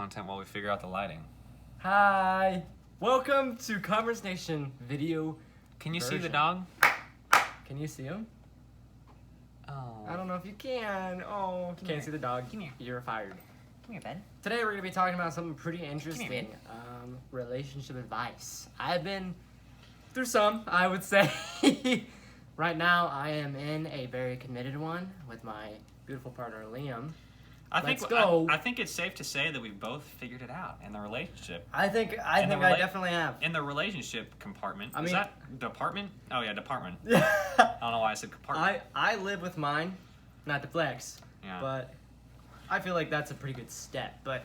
content while we figure out the lighting. Hi! Welcome to CONVERSNATION video. Can you see the version. dog? Can you see him? Oh. I don't know if you can. Oh, Come can't here. see the dog. Come here. You're fired. Come here, bud. Today we're going to be talking about something pretty interesting. man. Relationship advice. I've been through some, I would say. Right now, I am in a very committed one with my beautiful partner, Liam. Let's go. I think it's safe to say that we've both figured it out in the relationship. I think I definitely have. In the relationship compartment. I Is mean- that department? Oh yeah, department. I Yeah. don't know why I said compartment. I live with mine, not to flex, Yeah. but I feel like that's a pretty good step. But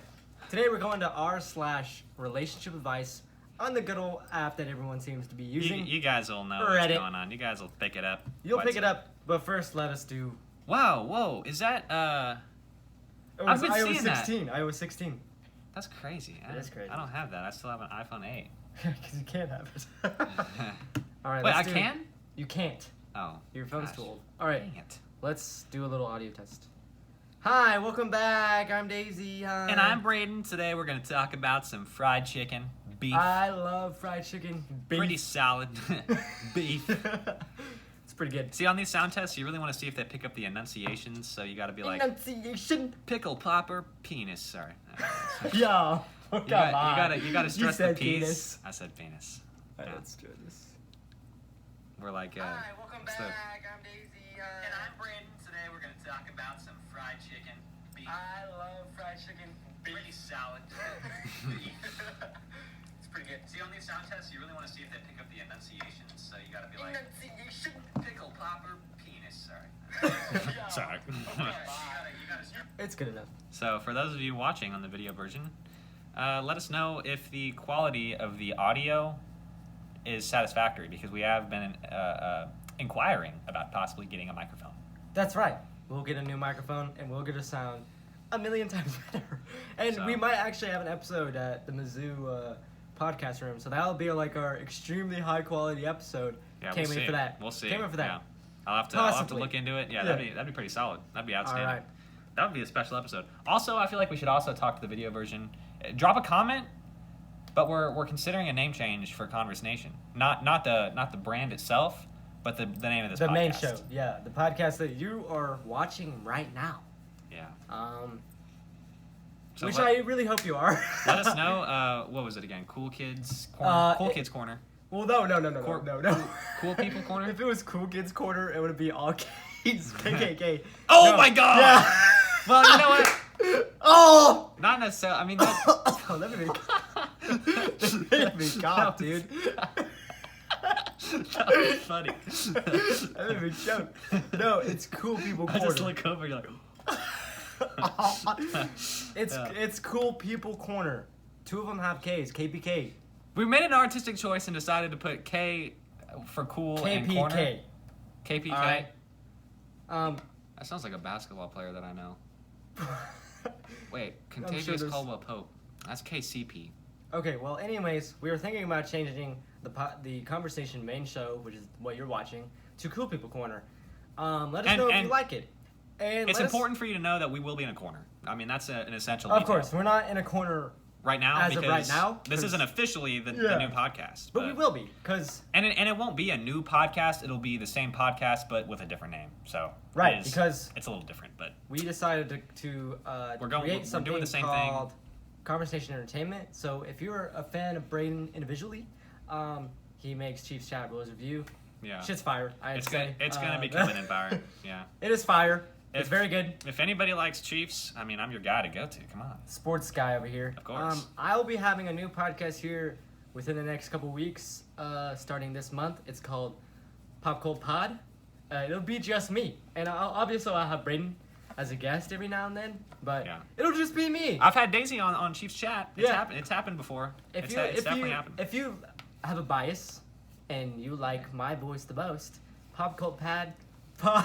today we're going to r/relationship advice on the good old app that everyone seems to be using. You guys will know Reddit. what's going on. You guys will pick it up. You'll pick it up, but first let us do. Wow, whoa, is that I've been iOS seeing that. 16. iOS 16. That's crazy. It is crazy. I don't have that. I still have an iPhone 8. Because you can't have it. All right. Wait, I let's do- can? You can't. Oh. Your phone's gosh. too old. All right. Dang it. Let's do a little audio test. Hi, welcome back. I'm Daisy. Hi. And I'm Brayden. Today we're going to talk about some fried chicken, beef, I love fried chicken. Beef. pretty solid beef. It's pretty good. See, on these sound tests, you really want to see if they pick up the enunciations, so you got to be like, Enunciation. pickle popper, penis, sorry. Yo. You gotta You stress the said P's. penis. I said penis. Alright, Yeah. let's do this. We're like, Hi, welcome what's back. I'm Daisy. And I'm Brayden. Today we're going to talk about some fried chicken, beef, I love fried chicken. pretty solid beef. It's pretty good. See, on these sound tests, you really want to see if they pick up the enunciations, so you got to be like, Enunciation. pickle popper, penis, sorry. Yo. Sorry. It's good enough. So, for those of you watching on the video version, let us know if the quality of the audio is satisfactory, because we have been inquiring about possibly getting a microphone. That's right. We'll get a new microphone and we'll get a sound a million times better. And So- we might actually have an episode at the Mizzou podcast room. So that'll be like our extremely high quality episode. Yeah, Can't we'll wait see. for that. We'll see. Can't wait for that. Yeah. I'll have to Possibly. look into it. Yeah, Yeah. that'd be pretty solid. That'd be outstanding. All right. That would be a special episode. Also, I feel like we should also talk to the video version. Drop a comment, but we're considering a name change for CONVERSNATION. Not the brand itself, but the name of this The podcast. main show. Yeah, the podcast that you are watching right now. Yeah. So Which let, I really hope you are. let us know. What was it again? Cool Kids Corner. Cool it- Kids Corner. Well, no. Cor- No. Cool People Corner. If it was Cool Kids Corner, it would be all kids. KKK. Oh No. my God! Yeah. Well, you know what? Oh! Not necessarily. I mean, that, Oh, that made me cough, dude. that was funny. That made me choke. No, it's Cool People I Corner. just look over. You're like, It's Cool People Corner. Two of them have K's. KPK. we made an artistic choice and decided to put K for cool and corner. KPK. KPK. All right. That sounds like a basketball player that I know. Wait, sure Contavious there's- Caldwell Pope. That's KCP. Okay, well, anyways, we were thinking about changing the conversation main show, which is what you're watching, to Cool People Corner. Let us know if you And like it. And It's let us- important for you to know that we will be in a corner. I mean, that's an essential Of detail. course, we're not in a corner, Right now, as of because right now, this 'cause- isn't officially the Yeah. new podcast. but we will be, because... And it won't be a new podcast. It'll be the same podcast, but with a different name. So Right, it is- because it's a little different. But we decided to We're going- create we're something doing the same called Conversation Entertainment. So if you're a fan of Brayden individually, he makes Chiefs Chat Rules Review. yeah, Shit's fire, I'd it's say. gonna be coming in fire. Yeah. It is fire. It's If- very good. If anybody likes Chiefs, I mean, I'm your guy to go to. Come on. Sports guy over here. Of course. I will be having a new podcast here within the next couple weeks, starting this month. It's called Pop Cold Pod. It'll be just me, and obviously I'll have Brayden as a guest every now and then, but Yeah. it'll just be me. I've had Daisy on Chiefs Chat. It's Yeah. happened. It's happened before. It's definitely happened. If you have a bias and you like my voice the most, Pop Cult Pad, I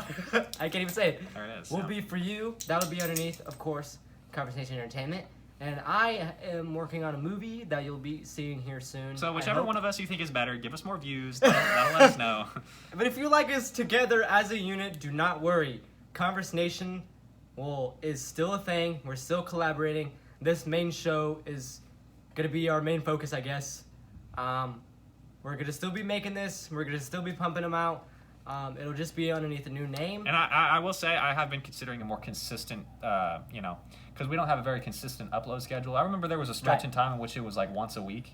can't even say it. There it is. Will yeah. be for you. That'll be underneath, of course, Conversation Entertainment. And I am working on a movie that you'll be seeing here soon. So I whichever hope. one of us you think is better, give us more views. That'll let us know. But if you like us together as a unit, do not worry. Conversation is still a thing. We're still collaborating. this main show is gonna be our main focus, I guess. We're gonna still be making this. We're gonna still be pumping them out. It'll just be underneath a new name. And I will say I have been considering a more consistent, because we don't have a very consistent upload schedule. I remember there was a stretch in time in which it was like once a week.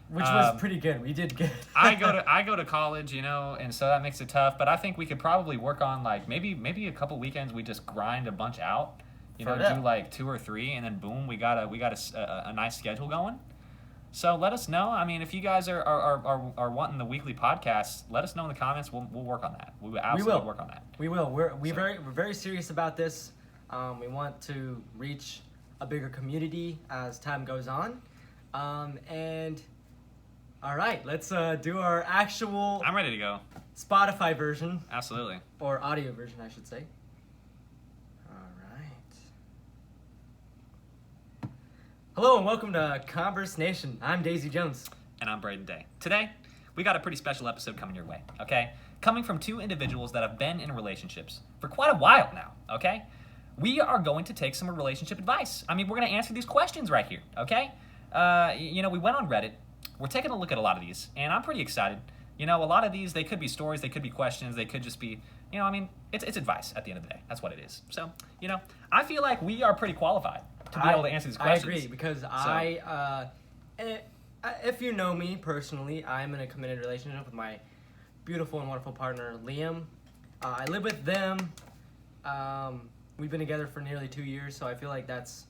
Which was pretty good. We did good. I go to college, and so that makes it tough. But I think we could probably work on like maybe a couple weekends we just grind a bunch out, do like 2 or 3, and then boom, we got a nice schedule going. So let us know. I mean, if you guys are wanting the weekly podcast, let us know in the comments. We'll work on that. We will absolutely work on that. We will. We're very serious about this. We want to reach a bigger community as time goes on, and. All right, let's do our actual... I'm ready to go. Spotify version. Absolutely. Or audio version, I should say. All right. Hello and welcome to CONVERSNATION. I'm Daisy Jones. And I'm Brayden Day. Today, we got a pretty special episode coming your way, okay? Coming from 2 individuals that have been in relationships for quite a while now, okay? We are going to take some relationship advice. I mean, we're going to answer these questions right here, okay? We went on Reddit. We're taking a look at a lot of these, and I'm pretty excited. A lot of these, they could be stories, they could be questions, they could just be, it's advice at the end of the day. That's what it is. So, I feel like we are pretty qualified to be able to answer these questions. I agree, because if you know me personally, I'm in a committed relationship with my beautiful and wonderful partner, Liam. I live with them. We've been together for nearly 2 years, so I feel like that's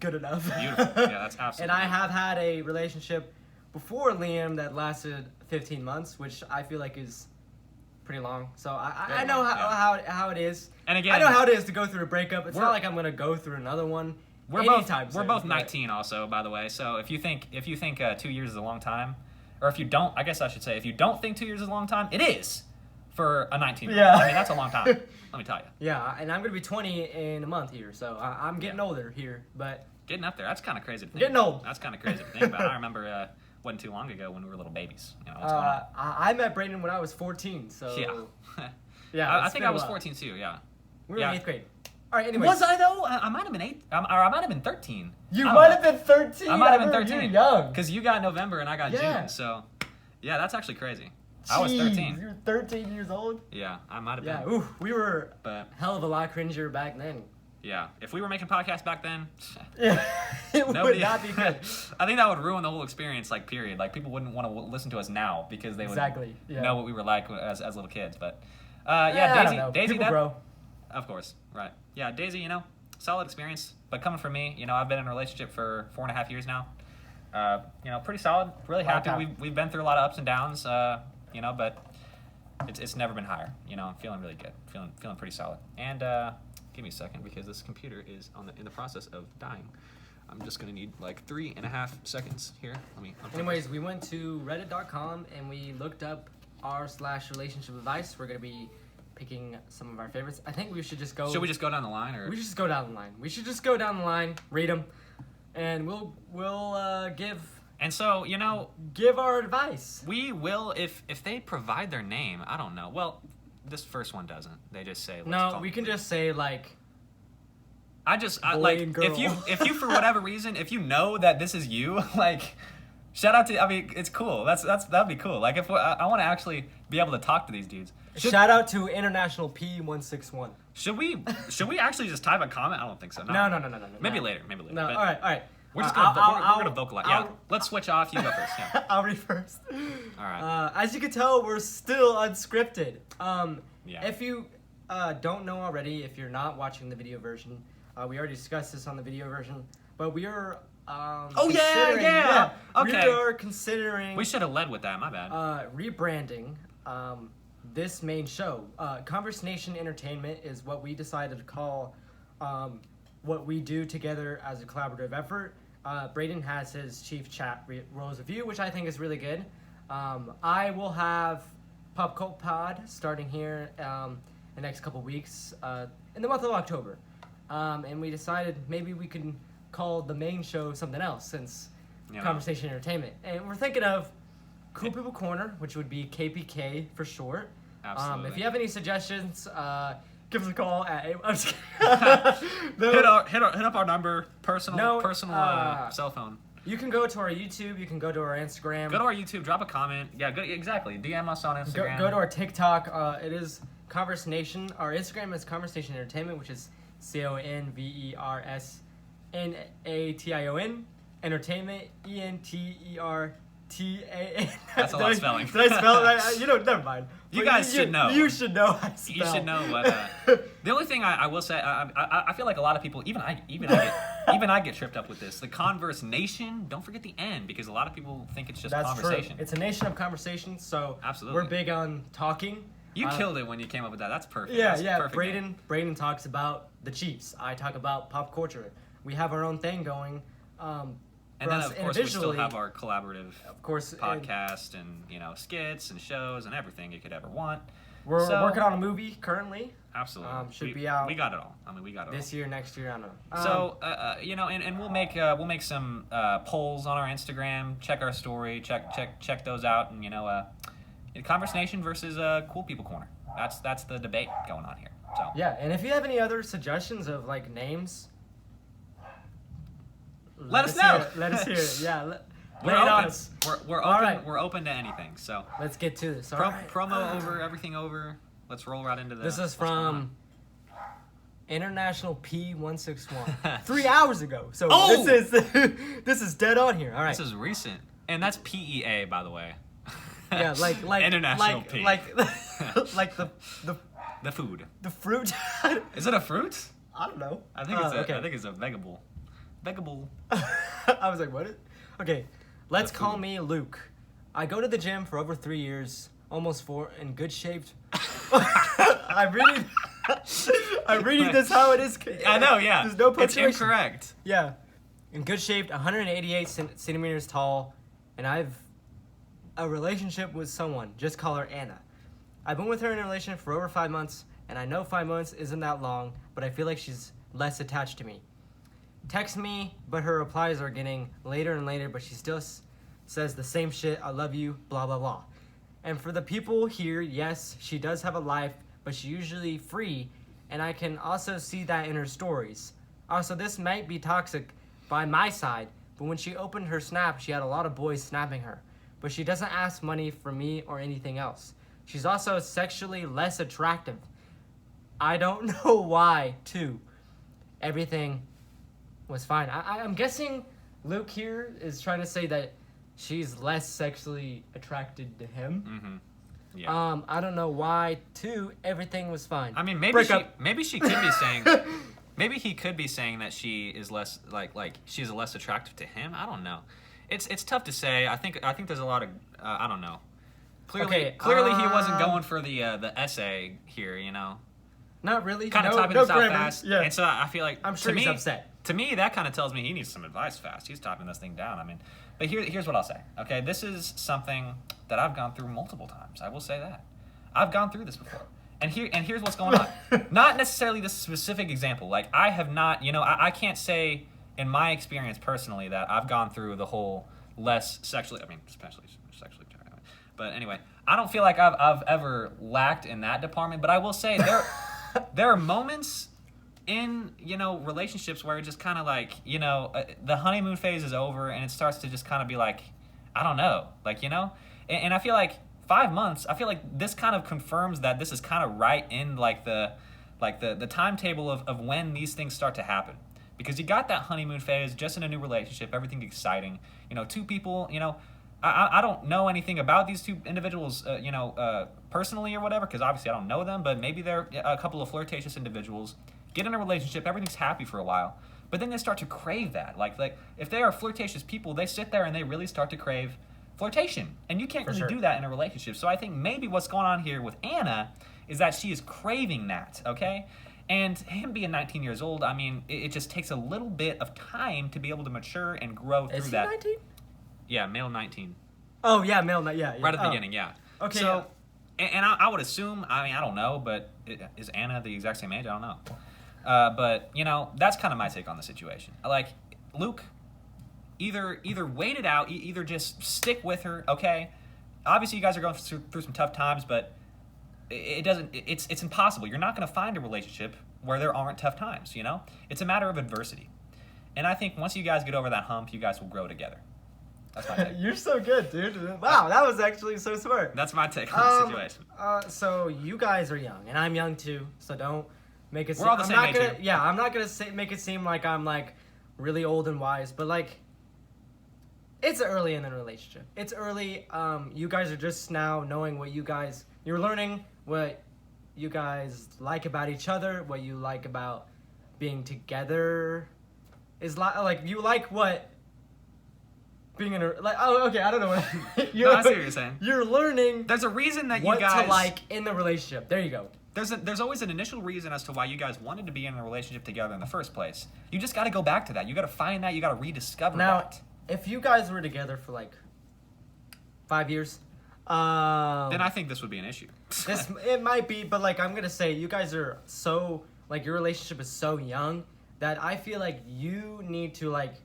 good enough. Beautiful. Yeah, that's absolutely. And I have had a relationship before Liam that lasted 15 months, which I feel like is pretty long. So I know how it is. And again, I know how it is to go through a breakup. It's not like I'm going to go through another one anytime soon. We're both 19 also, by the way. So if you think 2 years is a long time, or if you don't, I guess I should say, if you don't think 2 years is a long time, it is for a 19-year-old. Yeah. I mean, that's a long time. Let me tell you. Yeah, and I'm going to be 20 in a month here, so I'm getting older here, but... Getting up there, that's kind of crazy to think Getting about. old. That's kind of crazy to think about. I remember wasn't too long ago when we were little babies. What's going on? I met Brayden when I was 14, so... Yeah. Yeah, I think I was 14 too, yeah. We were in 8th grade. All right, anyways. Was I, though? I might have been 8, or I might have been 13. You might have been 13? I might have been 13. You're young. Because you got November and I got June, so... Yeah, that's actually crazy. I was 13. You're 13 years old? Yeah, I might have been. Yeah, ooh, we were hell of a lot cringier back then. Yeah, if we were making podcasts back then, it would not be good. I think that would ruin the whole experience, period. People wouldn't want to listen to us now because they would know what we were like as little kids. But, Daisy, people grow. Of course, right. Yeah, Daisy, solid experience. But coming from me, I've been in a relationship for 4.5 years now. Pretty solid. Really happy. We've been through a lot of ups and downs, but it's never been higher. I'm feeling really good. Feeling pretty solid. And give me a second because this computer is in the process of dying. I'm just gonna need 3.5 seconds here. Anyways, we went to reddit.com and we looked up r/relationship advice. We're gonna be picking some of our favorites. I think we should just go. Should we just go down the line, or? We should just go down the line. We should just go down the line, read them, and we'll give. And so, give our advice. We will if they provide their name. I don't know. Well, this first one doesn't. They just say. No, we can just say boy and girl. if you for whatever reason, if you know that this is you, shout out to. I mean, it's cool. That'd be cool. If I want to actually be able to talk to these dudes. Shout out to International P161. Should we actually just type a comment? I don't think so. No. Maybe later. No. All right. We're just gonna vocalize. Yeah. Let's switch off. You go first. Yeah. I'll read first. All right. As you can tell, we're still unscripted. Yeah. If you don't know already, if you're not watching the video version, we already discussed this on the video version, but we are. Yeah. Okay. We are considering. We should have led with that. My bad. Rebranding. This main show. CONVERSNATION Entertainment is what we decided to call. What we do together as a collaborative effort. Brayden has his chief chat roles of view, which I think is really good. I will have Pop Cult Pod starting here the next couple weeks in the month of October. And we decided maybe we can call the main show something else since Conversation Entertainment. And we're thinking of Cool People Corner, which would be KPK for short. Absolutely. If you have any suggestions, Give us a call at. I'm just kidding. No. hit up our number, personal cell phone. You can go to our YouTube. You can go to our Instagram. Go to our YouTube. Drop a comment. Yeah, exactly. DM us on Instagram. Go to our TikTok. It is CONVERSNATION. Our Instagram is CONVERSNATION Entertainment, which is CONVERSNATION. Entertainment, ENTERTAN. That's a lot of spelling. Did I spell it? Never mind. You guys should know. You should know how to spell. You should know what. The only thing I will say, I feel like a lot of people, even I get tripped up with this. The Converse Nation. Don't forget the N, because a lot of people think it's just That's conversation. True. It's a nation of conversation. So absolutely, we're big on talking. You killed it when you came up with that. That's perfect. Yeah, That's yeah. perfect. Brayden talks about the Chiefs. I talk about pop culture. We have our own thing going. And then, of course, we still have our collaborative podcast and skits and shows and everything you could ever want. We're working on a movie currently. Absolutely. Should be out. We got it all. I mean, we got it this year, next year, I don't know. So, and we'll make some polls on our Instagram. Check our story. Check those out. And Conversation versus Cool People Corner. That's the debate going on here. So yeah, and if you have any other suggestions of names. Let us know. Let us hear it. Yeah. We're open. We're open. Right. We're open to anything. So let's get to this. Promo over, everything over. Let's roll right into this. This is from International P161. 3 hours ago. So this is dead on here. All right. This is recent, and that's PEA, by the way. Yeah, like International P. Like the food. The fruit. Is it a fruit? I don't know. I think it's a vegetable. Vegetable. I was like, what? Okay, let's call me Luke. I go to the gym for over 3 years, almost 4, in good shape. I'm reading this how it is. I know, yeah. There's no punctuation. It's incorrect. Yeah. In good shape, 188 centimeters tall, and I've a relationship with someone. Just call her Anna. I've been with her in a relationship for over 5 months, and I know 5 months isn't that long, but I feel like she's less attached to me. Text me, but her replies are getting later and later, but she still says the same shit, I love you, blah, blah, blah. And for the people here, yes, she does have a life, but she's usually free, and I can also see that in her stories. Also, this might be toxic by my side, but when she opened her Snap, she had a lot of boys snapping her. But she doesn't ask money from me or anything else. She's also sexually less attractive. I don't know why, too. Everything was fine. I'm guessing Luke here is trying to say that she's less sexually attracted to him. Mm-hmm. Yeah. I don't know why, too. Everything was fine. I mean, maybe she could be saying, maybe he could be saying that she is less like she's less attractive to him. I don't know. It's tough to say. I think there's a lot of I don't know. Clearly he wasn't going for the essay here. Not really. Kind of typing this out fast. Yeah. And so I feel like I'm sure he's upset. To me, that kind of tells me he needs some advice fast. He's typing this thing down. I mean, but here's what I'll say. Okay, this is something that I've gone through multiple times. I will say that. I've gone through this before. And here's what's going on. Not necessarily this specific example. Like, I have not, I can't say in my experience personally that I've gone through the whole especially sexually. But anyway, I don't feel like I've ever lacked in that department. But I will say there are moments in relationships where it's just kind of like the honeymoon phase is over and it starts to just kind of be like, I don't know, and I feel like 5 months, I feel like this kind of confirms that this is kind of right in the timetable of when these things start to happen, because you got that honeymoon phase, just in a new relationship, everything exciting, two people, I don't know anything about these two individuals personally or whatever, because obviously I don't know them, but maybe they're a couple of flirtatious individuals, get in a relationship, everything's happy for a while, but then they start to crave that. Like if they are flirtatious people, they sit there and they really start to crave flirtation, and you can't really do that in a relationship. So I think maybe what's going on here with Anna is that she is craving that, okay? And him being 19 years old, I mean, it just takes a little bit of time to be able to mature and grow through that. Is he 19? Yeah, male 19. Oh, yeah, male 19, yeah. Right at the beginning, yeah. Okay. So, and I would assume, I mean, I don't know, but is Anna the exact same age? I don't know. But, that's kind of my take on the situation. Like, Luke, either wait it out, either just stick with her, okay? Obviously, you guys are going through some tough times, but it doesn't. It's impossible. You're not going to find a relationship where there aren't tough times. It's a matter of adversity. And I think once you guys get over that hump, you guys will grow together. That's my take. You're so good, dude. Wow, that was actually so smart. That's my take on the situation. So you guys are young, and I'm young too. So don't make it. We're all the same age here. Yeah, I'm not gonna make it seem like I'm like really old and wise, but like it's early in the relationship. It's early. You guys are just now knowing you're learning what you guys like about each other, what you like about being together. Is like you like what being in a like okay, I don't know what I see what you're saying. You're learning There's a reason that what you guys to like in the relationship. There you go. There's always an initial reason as to why you guys wanted to be in a relationship together in the first place. You just got to go back to that. You got to find that. You got to rediscover Now, that. if you guys were together for like 5 years, Then I think this would be an issue. it might be, but like I'm gonna say, you guys are so like your relationship is so young that I feel like you need to like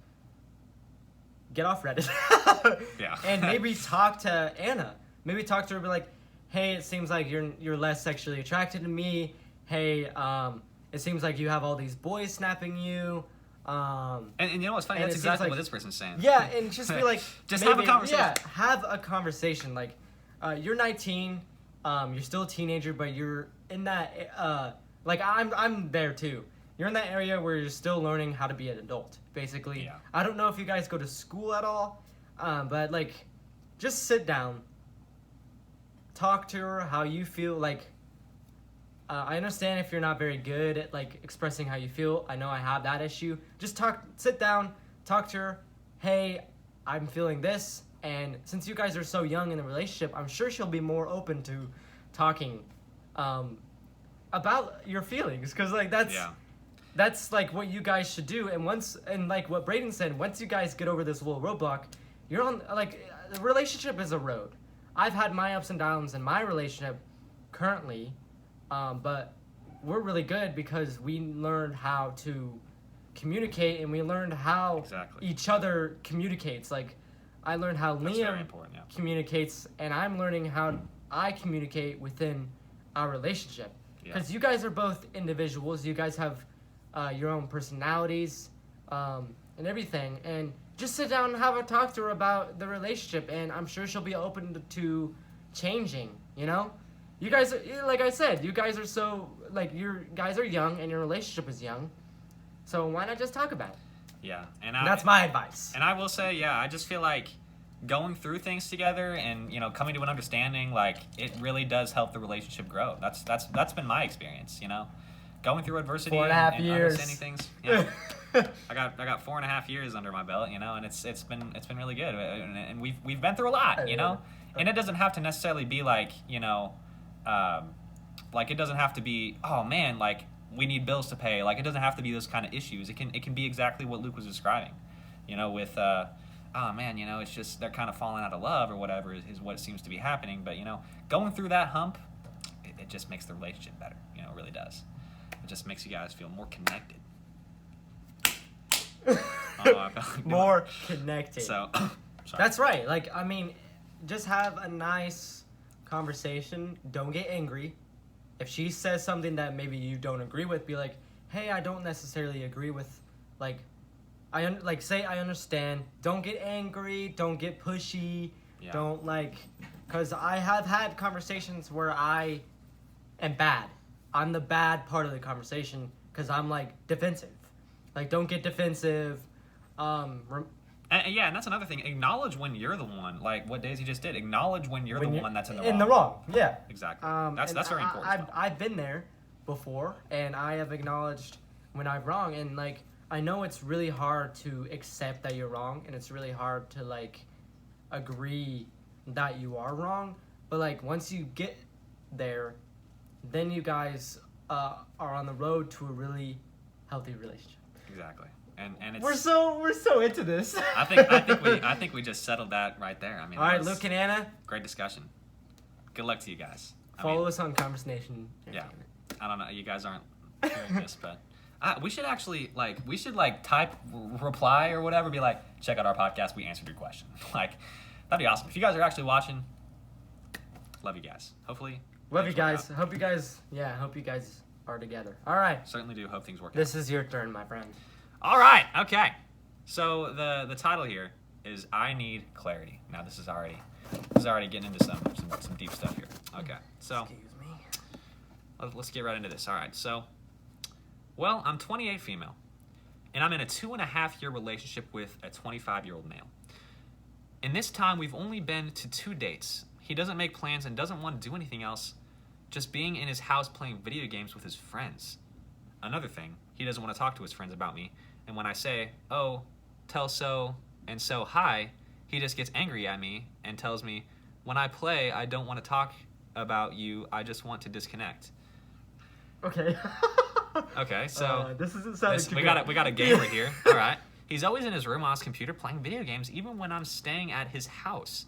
get off Reddit, Yeah. and maybe talk to Anna. Maybe talk to her, be like, hey, it seems like you're less sexually attracted to me. Hey, it seems like you have all these boys snapping you. And you know what's funny? and That's it seems exactly like- what this person's saying. Yeah, and just be like, Just have a conversation. Yeah, have a conversation. Like, you're 19, you're still a teenager, but you're in that. Like I'm there too. You're in that area where you're still learning how to be an adult, basically. Yeah. I don't know if you guys go to school at all, but like, just sit down, talk to her how you feel. Like, I understand if you're not very good at like expressing how you feel. I know I have that issue. Just sit down, talk to her. Hey, I'm feeling this, and since you guys are so young in the relationship, I'm sure she'll be more open to talking about your feelings, because like that's like what you guys should do. And like what Brayden said, once you guys get over this little roadblock, you're on like the relationship is a road. I've had my ups and downs in my relationship currently, but we're really good because we learned how to communicate, and we learned how each other communicates. Like I learned how That's very Liam important, yeah. communicates, and I'm learning how I communicate within our relationship. Yeah. Because you guys are both individuals. You guys have your own personalities and everything. And just sit down and have a talk to her about the relationship, and I'm sure she'll be open to changing, you know? You guys, like I said, you guys are so, like, you guys are young, and your relationship is young. So why not just talk about it? Yeah. And That's my advice. And I will say, yeah, I just feel like going through things together and coming to an understanding, like it really does help the relationship grow. That's been my experience. Going through adversity 4.5 years. Understanding things. Yeah. I got 4.5 years under my belt, and it's been really good, and we've been through a lot, and it doesn't have to necessarily be like like it doesn't have to be, oh man, like we need bills to pay, like it doesn't have to be those kind of issues. It can be exactly what Luke was describing, with oh man, it's just they're kind of falling out of love or whatever is what seems to be happening. But going through that hump, it just makes the relationship better. It really does. It just makes you guys feel more connected. More connected. So, sorry. That's right. Like, I mean, just have a nice conversation. Don't get angry. If she says something that maybe you don't agree with, be like, hey, I don't necessarily agree with, like, say I understand. Don't get angry. Don't get pushy. Yeah. Don't, because I have had conversations where I am bad. I'm the bad part of the conversation because I'm, defensive. Don't get defensive. And that's another thing. Acknowledge when you're the one, like what Daisy just did. Acknowledge when you're the one that's in the wrong. In the wrong, yeah. Exactly. That's very important. I've been there before, and I have acknowledged when I'm wrong, and I know it's really hard to accept that you're wrong, and it's really hard to agree that you are wrong. But once you get there, then you guys are on the road to a really healthy relationship. Exactly. And it's, we're so into this. I think we just settled that right there. I mean, all right, Luke and Anna. Great discussion. Good luck to you guys. Follow us on CONVERSNATION. Yeah. I don't know. You guys aren't hearing this, but we should actually type reply or whatever. Be like, check out our podcast. We answered your question. That'd be awesome. If you guys are actually watching, love you guys. Hopefully Love you things work guys. Hope you guys are together. All right. Certainly do hope things work out. This is your turn, my friend. All right. Okay. So the title here is I Need Clarity. Now this is already getting into some deep stuff here. Okay. So Excuse me. let's get right into this. All right. So, well, I'm 28 female, and I'm in a 2.5-year relationship with a 25-year-old male. In this time, we've only been to 2 dates. He doesn't make plans and doesn't want to do anything else, just being in his house playing video games with his friends. Another thing, he doesn't want to talk to his friends about me, and when I say, oh, tell so and so hi, he just gets angry at me and tells me, when I play, I don't want to talk about you, I just want to disconnect. Okay. Okay, so this isn't sounding too we good. got a gamer here. All right. He's always in his room on his computer playing video games, even when I'm staying at his house.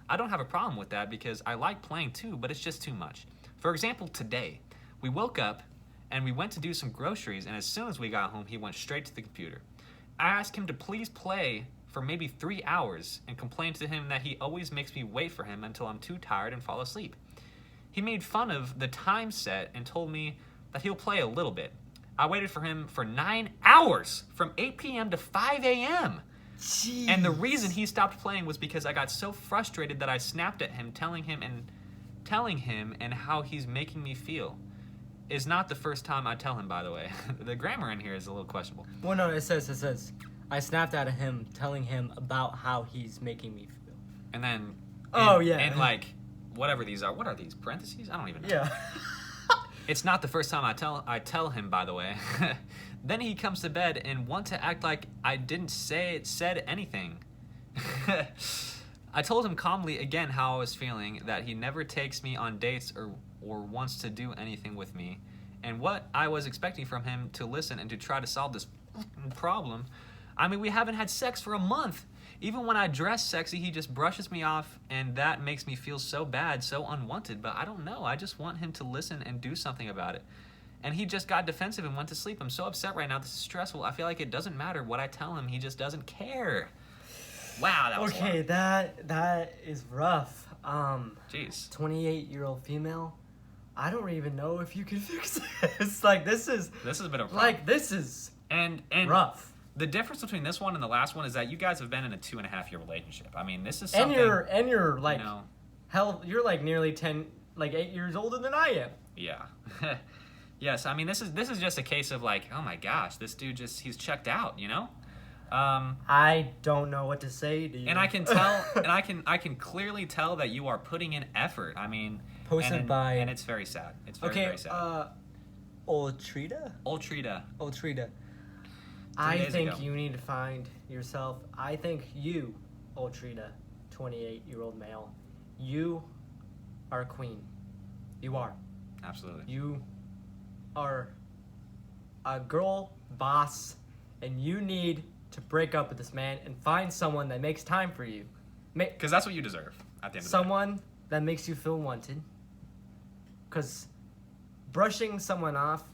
I don't have a problem with that because I like playing too, but it's just too much. For example, today, we woke up and we went to do some groceries, and as soon as we got home, he went straight to the computer. I asked him to please play for maybe 3 hours and complained to him that he always makes me wait for him until I'm too tired and fall asleep. He made fun of the time set and told me that he'll play a little bit. I waited for him for 9 hours, from 8 p.m. to 5 a.m. Jeez. And the reason he stopped playing was because I got so frustrated that I snapped at him, telling him and how he's making me feel. Is not the first time I tell him, by the way. The grammar in here is a little questionable. Well, no, it says, I snapped at him, telling him about how he's making me feel. And then, Oh, yeah. and like, whatever these are. What are these, parentheses? I don't even know. Yeah. It's not the first time I tell him, by the way. Then he comes to bed and want to act like I didn't said anything. I told him calmly again how I was feeling, that he never takes me on dates or wants to do anything with me, and what I was expecting from him to listen and to try to solve this problem. I mean, we haven't had sex for a month. Even when I dress sexy, he just brushes me off, and that makes me feel so bad, so unwanted. But I don't know. I just want him to listen and do something about it. And he just got defensive and went to sleep. I'm so upset right now. This is stressful. I feel like it doesn't matter what I tell him. He just doesn't care. Wow, that was Okay, that is rough. Jeez. 28-year-old female. I don't even know if you can fix this. Like, this is a bit of a problem. like, this is and rough. The difference between this one and the last one is that you guys have been in a 2.5-year relationship. I mean, this is something. And you're like, you know, hell, you're like nearly 8 years older than I am. yeah. Yes, I mean, this is just a case of like, oh my gosh, this dude he's checked out, you know? I don't know what to say to you. And I can tell, and I can clearly tell that you are putting in effort. I mean, and it's very sad. It's very sad. Ultrita. I 3 days think ago. you need to find yourself. I think you, Ultrita, 28-year-old male, you are a queen. You are. Absolutely. You are a girl boss, and you need to break up with this man and find someone that makes time for you. Because that's what you deserve at the end of Someone that makes you feel wanted. Because brushing someone off,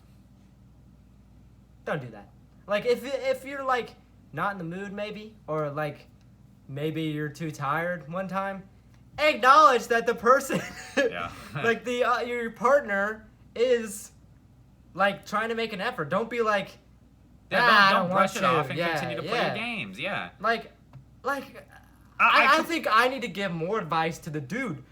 don't do that. Like, if you're, like, not in the mood, maybe, or, like, maybe you're too tired one time, acknowledge that the person, Yeah. like, your partner is, like, trying to make an effort. Don't be like, the day. I Don't brush it want off to." and Yeah, continue to play yeah. your games. Yeah. Like, I I think I need to give more advice to the dude.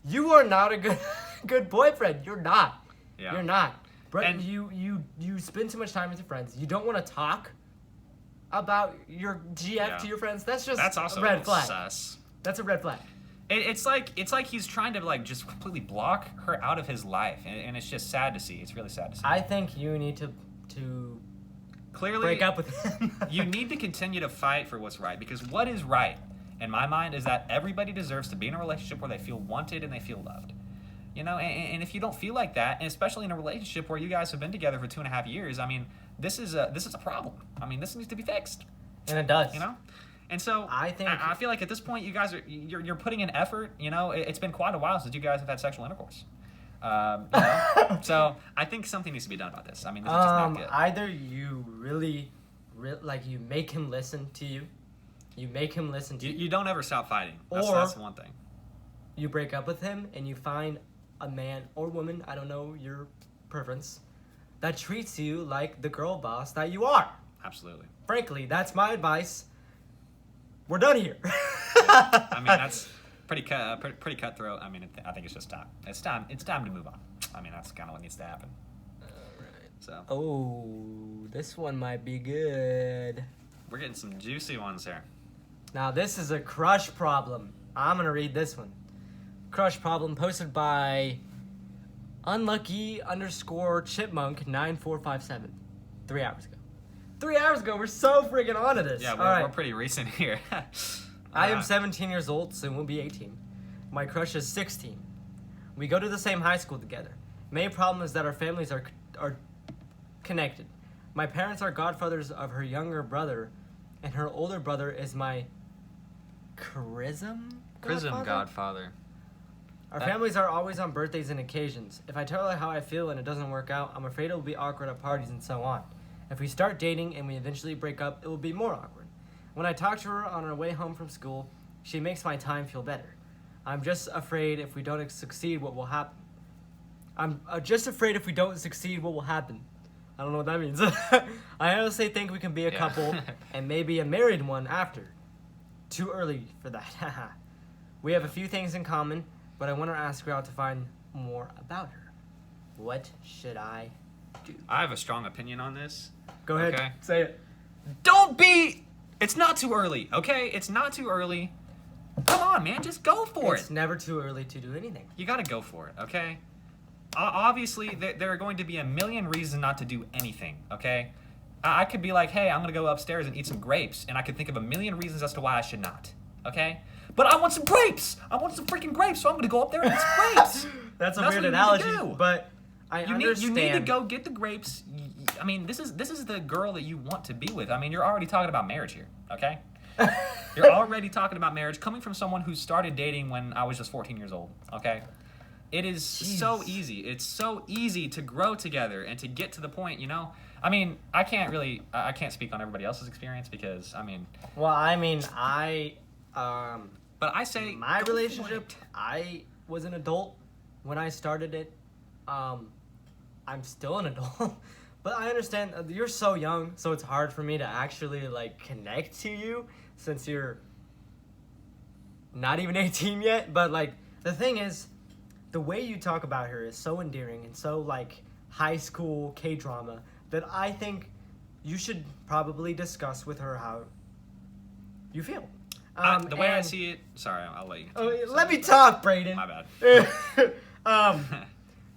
You are not a good boyfriend. You're not. Yeah. You're not. But And- you spend too much time with your friends. You don't want to talk about your GF Yeah. to your friends. That's also a red flag. sus. That's a red flag. It's like he's trying to like just completely block her out of his life, and it's just sad to see. It's really sad to see. I think you need to Clearly, break up with him. you need to continue to fight for what's right, because what is right, in my mind, is that everybody deserves to be in a relationship where they feel wanted and they feel loved. You know, and if you don't feel like that, and especially in a relationship where you guys have been together for 2.5 years, I mean, this is a problem. I mean, this needs to be fixed. And it does. You know, and so I think- I feel like at this point, you guys you're putting in effort. You know, it's been quite a while since you guys have had sexual intercourse. You know? So I think something needs to be done about this. I mean, this is just not good. Either you really, like, you make him listen to you. You make him listen to you. You don't ever stop fighting. Or- That's the one thing. You break up with him and you find a man or woman, I don't know your preference, that treats you like the girl boss that you are. Absolutely. Frankly, that's my advice. We're done here. I mean, that's pretty cutthroat. I mean, I think it's just time. It's time to move on. I mean, that's kind of what needs to happen. So. Oh, this one might be good. We're getting some juicy ones here. Now, this is a crush problem. I'm going to read this one. Crush problem posted by unlucky_chipmunk9457 3 hours ago. 3 hours ago, we're so friggin' on to this. Yeah, we're pretty recent here. I am 17 years old, soon will be 18. My crush is 16. We go to the same high school together. Main problem is that our families are connected. My parents are godfathers of her younger brother, and her older brother is my chrism godfather. Our families are always on birthdays and occasions. If I tell her how I feel and it doesn't work out, I'm afraid it will be awkward at parties and so on. If we start dating and we eventually break up, it will be more awkward. When I talk to her on our way home from school, she makes my time feel better. I'm just afraid if we don't succeed, what will happen? I'm just afraid if we don't succeed, what will happen? I don't know what that means. I honestly think we can be a couple and maybe a married one after. Too early for that. We have a few things in common, but I want to ask her out to find more about her. What should I do? I have a strong opinion on this. Go ahead. Okay. Say it. It's not too early, okay? It's not too early. Come on, man, just go for it. It's never too early to do anything. You gotta go for it, okay? Obviously, there are going to be a million reasons not to do anything, okay? I could be like, hey, I'm gonna go upstairs and eat some grapes, and I could think of a million reasons as to why I should not, okay? But I want some grapes! I want some freaking grapes, so I'm gonna go up there and eat some grapes! That's a what weird you need to analogy, do. but I understand. You need to go get the grapes. I mean, this is the girl that you want to be with. I mean, you're already talking about marriage here, okay? You're already talking about marriage coming from someone who started dating when I was just 14 years old, okay? It is so easy. It's so easy to grow together and to get to the point, you know? I mean, I can't speak on everybody else's experience because, I mean... Well, I mean, But I say... My relationship, I was an adult when I started it. I'm still an adult. But I understand, you're so young, so it's hard for me to actually, like, connect to you since you're not even 18 yet. But, like, the thing is, the way you talk about her is so endearing and so, like, high school K-drama that I think you should probably discuss with her how you feel. The way I see it... Sorry, I'll let you continue. Let me talk, Brayden. My bad.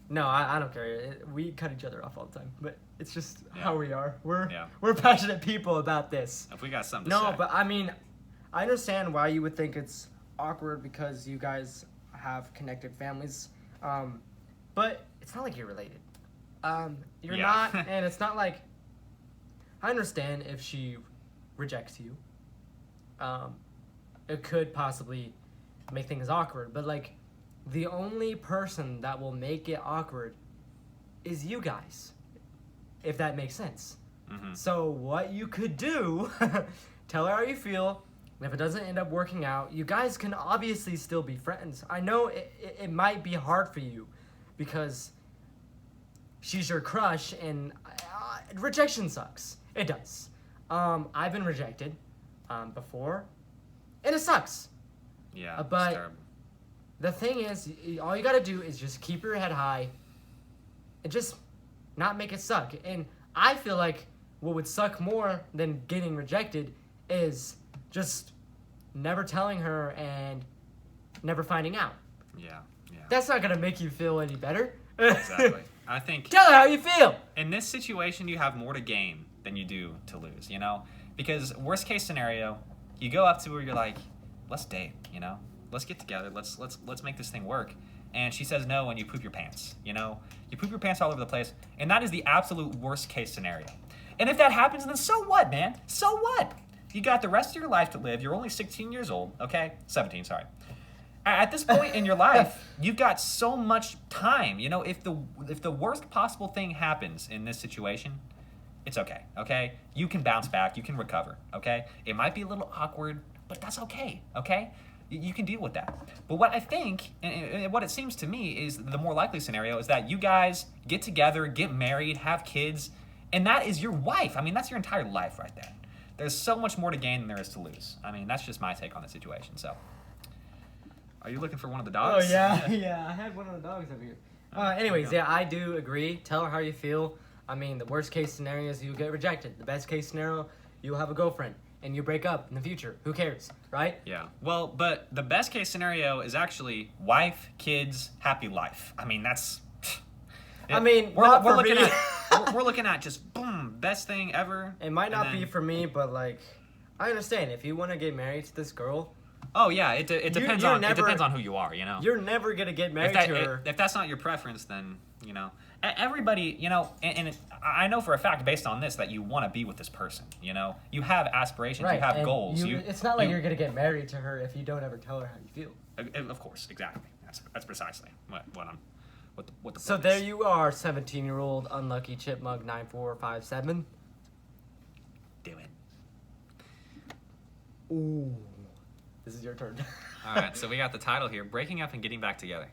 No, I don't care. We cut each other off all the time, but it's just how we are. We're passionate people about this. If we got something to say. No, but I mean, I understand why you would think it's awkward because you guys have connected families, but it's not like you're related. You're not, and it's not like. I understand if she rejects you. It could possibly make things awkward, but like. The only person that will make it awkward is you guys, if that makes sense. Mm-hmm. So what you could do, tell her how you feel, and if it doesn't end up working out, you guys can obviously still be friends. I know it might be hard for you because she's your crush, and rejection sucks. It does. I've been rejected before, and it sucks. Yeah, but it's terrible. The thing is, all you gotta do is just keep your head high and just not make it suck. And I feel like what would suck more than getting rejected is just never telling her and never finding out. Yeah. That's not gonna make you feel any better. Exactly. I think... Tell her how you feel! In this situation, you have more to gain than you do to lose, you know? Because worst case scenario, you go up to her, you're like, let's date, you know? Let's get together. Let's make this thing work. And she says no, and you poop your pants. You know, you poop your pants all over the place, and that is the absolute worst case scenario. And if that happens, then so what, man? So what? You got the rest of your life to live. You're only 16 years old, okay? 17, sorry. At this point in your life, you've got so much time. You know, if the worst possible thing happens in this situation, it's okay. Okay, you can bounce back. You can recover. Okay, it might be a little awkward, but that's okay. Okay. You can deal with that. But what I think, and what it seems to me, is the more likely scenario is that you guys get together, get married, have kids, and that is your wife. I mean, that's your entire life right there. There's so much more to gain than there is to lose. I mean, that's just my take on the situation. So, are you looking for one of the dogs? Oh, yeah. Yeah, I had one of the dogs over here. Anyways, yeah, I do agree. Tell her how you feel. I mean, the worst case scenario is you get rejected. The best case scenario, you'll have a girlfriend and you break up in the future. Who cares, right? Yeah. Well, but the best case scenario is actually wife, kids, happy life. I mean, that's... I mean, we're not for looking me. at we're looking at just boom, best thing ever. It might not be for me, but like, I understand if you want to get married to this girl. Oh yeah, it depends on it depends on who you are, you know. You're never gonna get married to her. If that's not your preference, then you know everybody, you know, and I know for a fact based on this that you want to be with this person. You know, you have aspirations, right. you have and goals. It's not like you're gonna get married to her if you don't ever tell her how you feel. Of course, exactly. That's precisely what the So point there is. you are, 17-year-old unlucky chipmunk 9457. Do it. Ooh, this is your turn. All right, so we got the title here: breaking up and getting back together.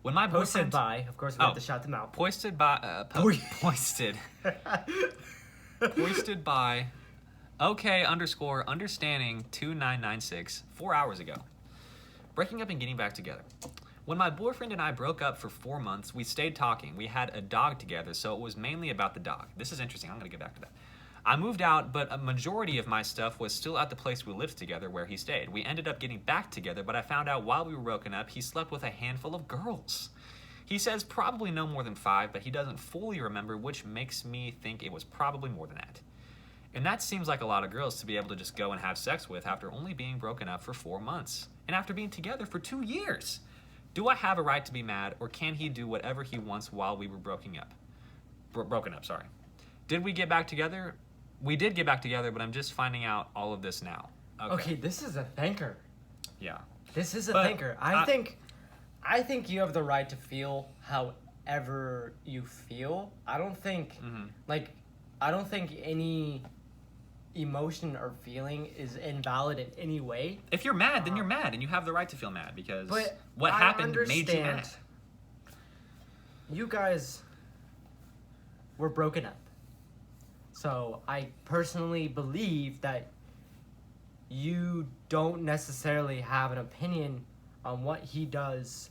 When my Posted boyfriend by, of course, we have to shout them out. posted by posted by OK_understanding 2996 4 hours ago. Breaking up and getting back together. When my boyfriend and I broke up for 4 months, we stayed talking. We had a dog together, so it was mainly about the dog. This is interesting. I'm going to get back to that. I moved out, but a majority of my stuff was still at the place we lived together where he stayed. We ended up getting back together, but I found out while we were broken up, he slept with a handful of girls. He says probably no more than 5, but he doesn't fully remember, which makes me think it was probably more than that. And that seems like a lot of girls to be able to just go and have sex with after only being broken up for 4 months, and after being together for 2 years. Do I have a right to be mad, or can he do whatever he wants while we were broken up? Did we get back together? We did get back together, but I'm just finding out all of this now. Okay, this is a thinker. Yeah. This is a But thinker. I think you have the right to feel however you feel. I don't think I don't think any emotion or feeling is invalid in any way. If you're mad, then you're mad, and you have the right to feel mad because But what I happened made you understand mad. You guys were broken up. So I personally believe that you don't necessarily have an opinion on what he does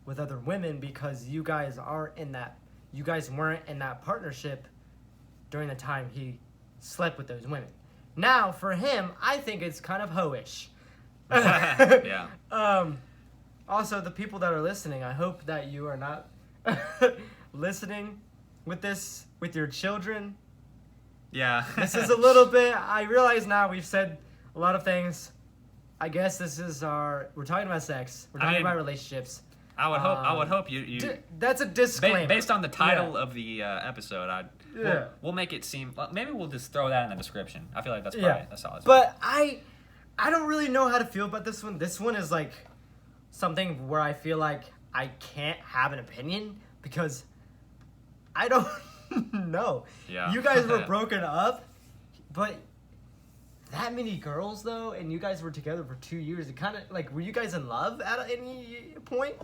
with other women because you guys weren't in that partnership during the time he slept with those women. Now, for him, I think it's kind of hoish. Yeah. Also, the people that are listening, I hope that you are not listening with your children. Yeah. This is a little bit, I realize now we've said a lot of things. I guess we're talking about sex. We're talking about relationships. I would hope you that's a disclaimer. based on the title of the episode, Yeah. we'll make it seem. Well, maybe we'll just throw that in the description. I feel like that's probably a solid. But I don't really know how to feel about this one. This one is like something where I feel like I can't have an opinion because I don't know. Yeah. You guys were broken up, but that many girls though, and you guys were together for 2 years. It kind of like, were you guys in love at any point?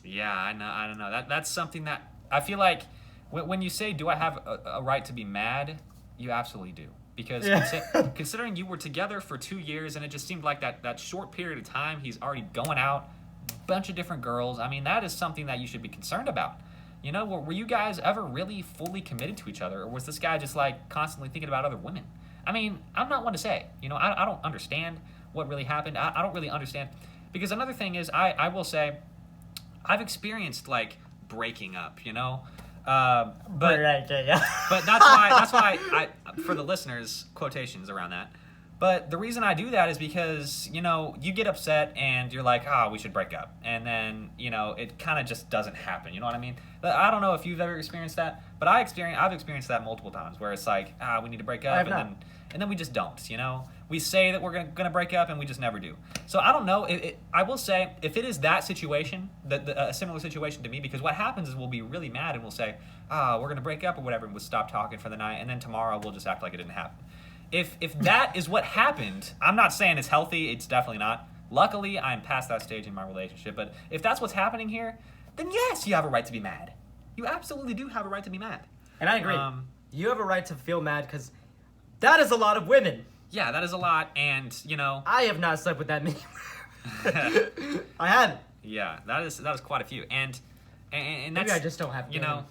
Yeah, I don't know. That's something that I feel like when you say, "Do I have a right to be mad?" You absolutely do, because considering you were together for 2 years and it just seemed like that short period of time he's already going out, bunch of different girls. I mean, that is something that you should be concerned about. You know, were you guys ever really fully committed to each other, or was this guy just like constantly thinking about other women? I mean, I'm not one to say. You know, I don't understand what really happened. I don't really understand, because another thing is I will say I've experienced like breaking up. You know, but but that's why I for the listeners, quotations around that. But the reason I do that is because, you know, you get upset and you're like, we should break up. And then, you know, it kind of just doesn't happen. You know what I mean? I don't know if you've ever experienced that, but I've experienced that multiple times where it's like, we need to break up. And then we just don't, you know? We say that we're going to break up and we just never do. So I don't know. I will say, if it is that situation, a similar situation to me, because what happens is we'll be really mad and we'll say, we're going to break up or whatever, and we'll stop talking for the night. And then tomorrow we'll just act like it didn't happen. If that is what happened, I'm not saying it's healthy. It's definitely not. Luckily, I'm past that stage in my relationship. But if that's what's happening here, then yes, you have a right to be mad. You absolutely do have a right to be mad. And I agree. You have a right to feel mad because that is a lot of women. Yeah, that is a lot, and I have not slept with that many. I haven't. Yeah, that is quite a few, and that's, maybe I just don't have. I'm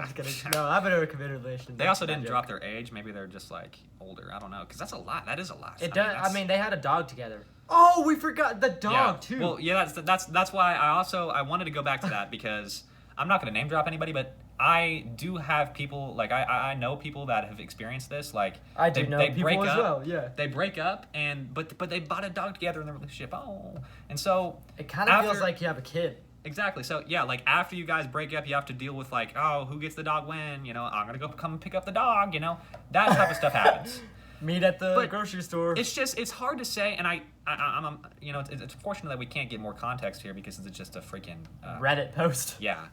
just kidding. No, I've been in a committed relationship. They also didn't drop their age. Maybe they're just like older. I don't know, because that's a lot. That is a lot. It does. I mean, they had a dog together. Oh, we forgot the dog too. Well, yeah, that's why I wanted to go back to that because I'm not going to name drop anybody, but I do have people like I know people that have experienced this. Like I do know people break as up, well. Yeah, they break up but they bought a dog together in the relationship. Oh, and so it kind of feels like you have a kid. Exactly. So yeah, like after you guys break up, you have to deal with like, oh, who gets the dog when? I'm gonna go come pick up the dog. That type of stuff happens. Meet at the grocery store. It's hard to say, and I'm it's fortunate that we can't get more context here because it's just a freaking Reddit post. Yeah,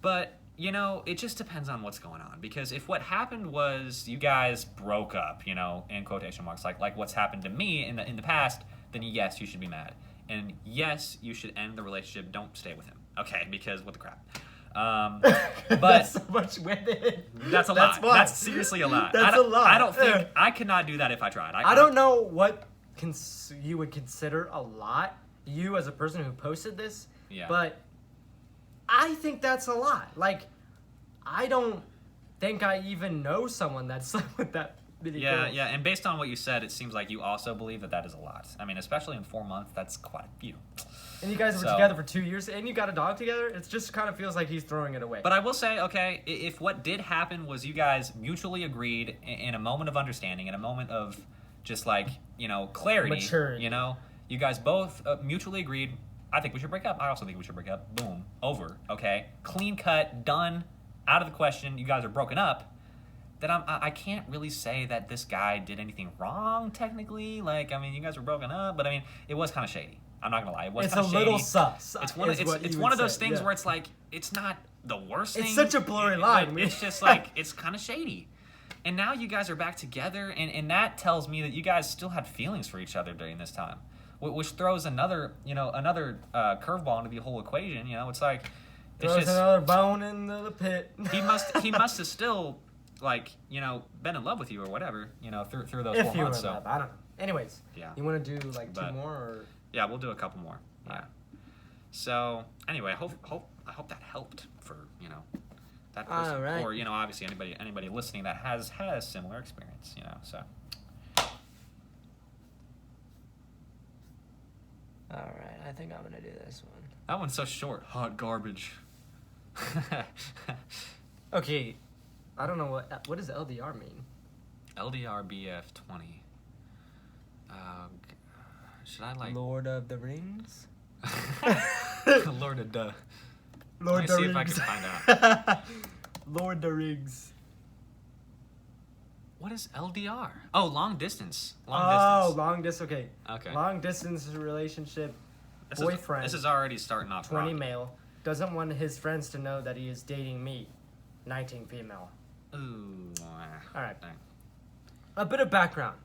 but it just depends on what's going on. Because if what happened was you guys broke up, in quotation marks, like what's happened to me in the past, then yes, you should be mad, and yes, you should end the relationship. Don't stay with him, okay? Because what the crap. But that's so much women. That's a lot. That's seriously a lot. That's a lot. I don't think I could not do that if I tried. I don't know what you would consider a lot. You as a person who posted this, but I think that's a lot. Like, I don't think I even know someone that's slept with that many girls. Yeah. And based on what you said, it seems like you also believe that is a lot. I mean, especially in 4 months, that's quite a few. And you guys were together for 2 years, and you got a dog together? It just kind of feels like he's throwing it away. But I will say, okay, if what did happen was you guys mutually agreed in a moment of understanding, in a moment of just like, clarity. Maturity. You guys both mutually agreed, I think we should break up. I also think we should break up. Boom. Over. Okay? Clean cut. Done. Out of the question. You guys are broken up. Then I can't really say that this guy did anything wrong, technically. Like, I mean, you guys were broken up, but I mean, it was kind of shady. I'm not gonna lie. It was kind of shady. It's a little sus. It's one of those things where it's like, it's not the worst thing. It's such a blurry line. It's just like, it's kind of shady. And now you guys are back together, and that tells me that you guys still had feelings for each other during this time, which throws another curveball into the whole eequation. It's like, it's throws just another bone in the pit. he must have still been in love with you or whatever, through those 4 months. So I don't know. Anyways, yeah. You want to do like two more? Or? Yeah, we'll do a couple more. Yeah. So anyway, I hope that helped for that person, all right. or obviously anybody listening that has similar experience. So. All right, I think I'm gonna do this one. That one's so short. Hot garbage. Okay, I don't know what does LDR mean. LDRBF 20. Should I like Lord of the Rings? Lord of the. Lord Let me the see Rings. if I can find out. Lord the Rings. What is LDR? Oh, long distance. Long distance. Okay. Okay. Long distance relationship. Boyfriend. This is already starting off 20 rocky. male. Doesn't want his friends to know that he is dating me. 19 female. Ooh. All right. A bit of background.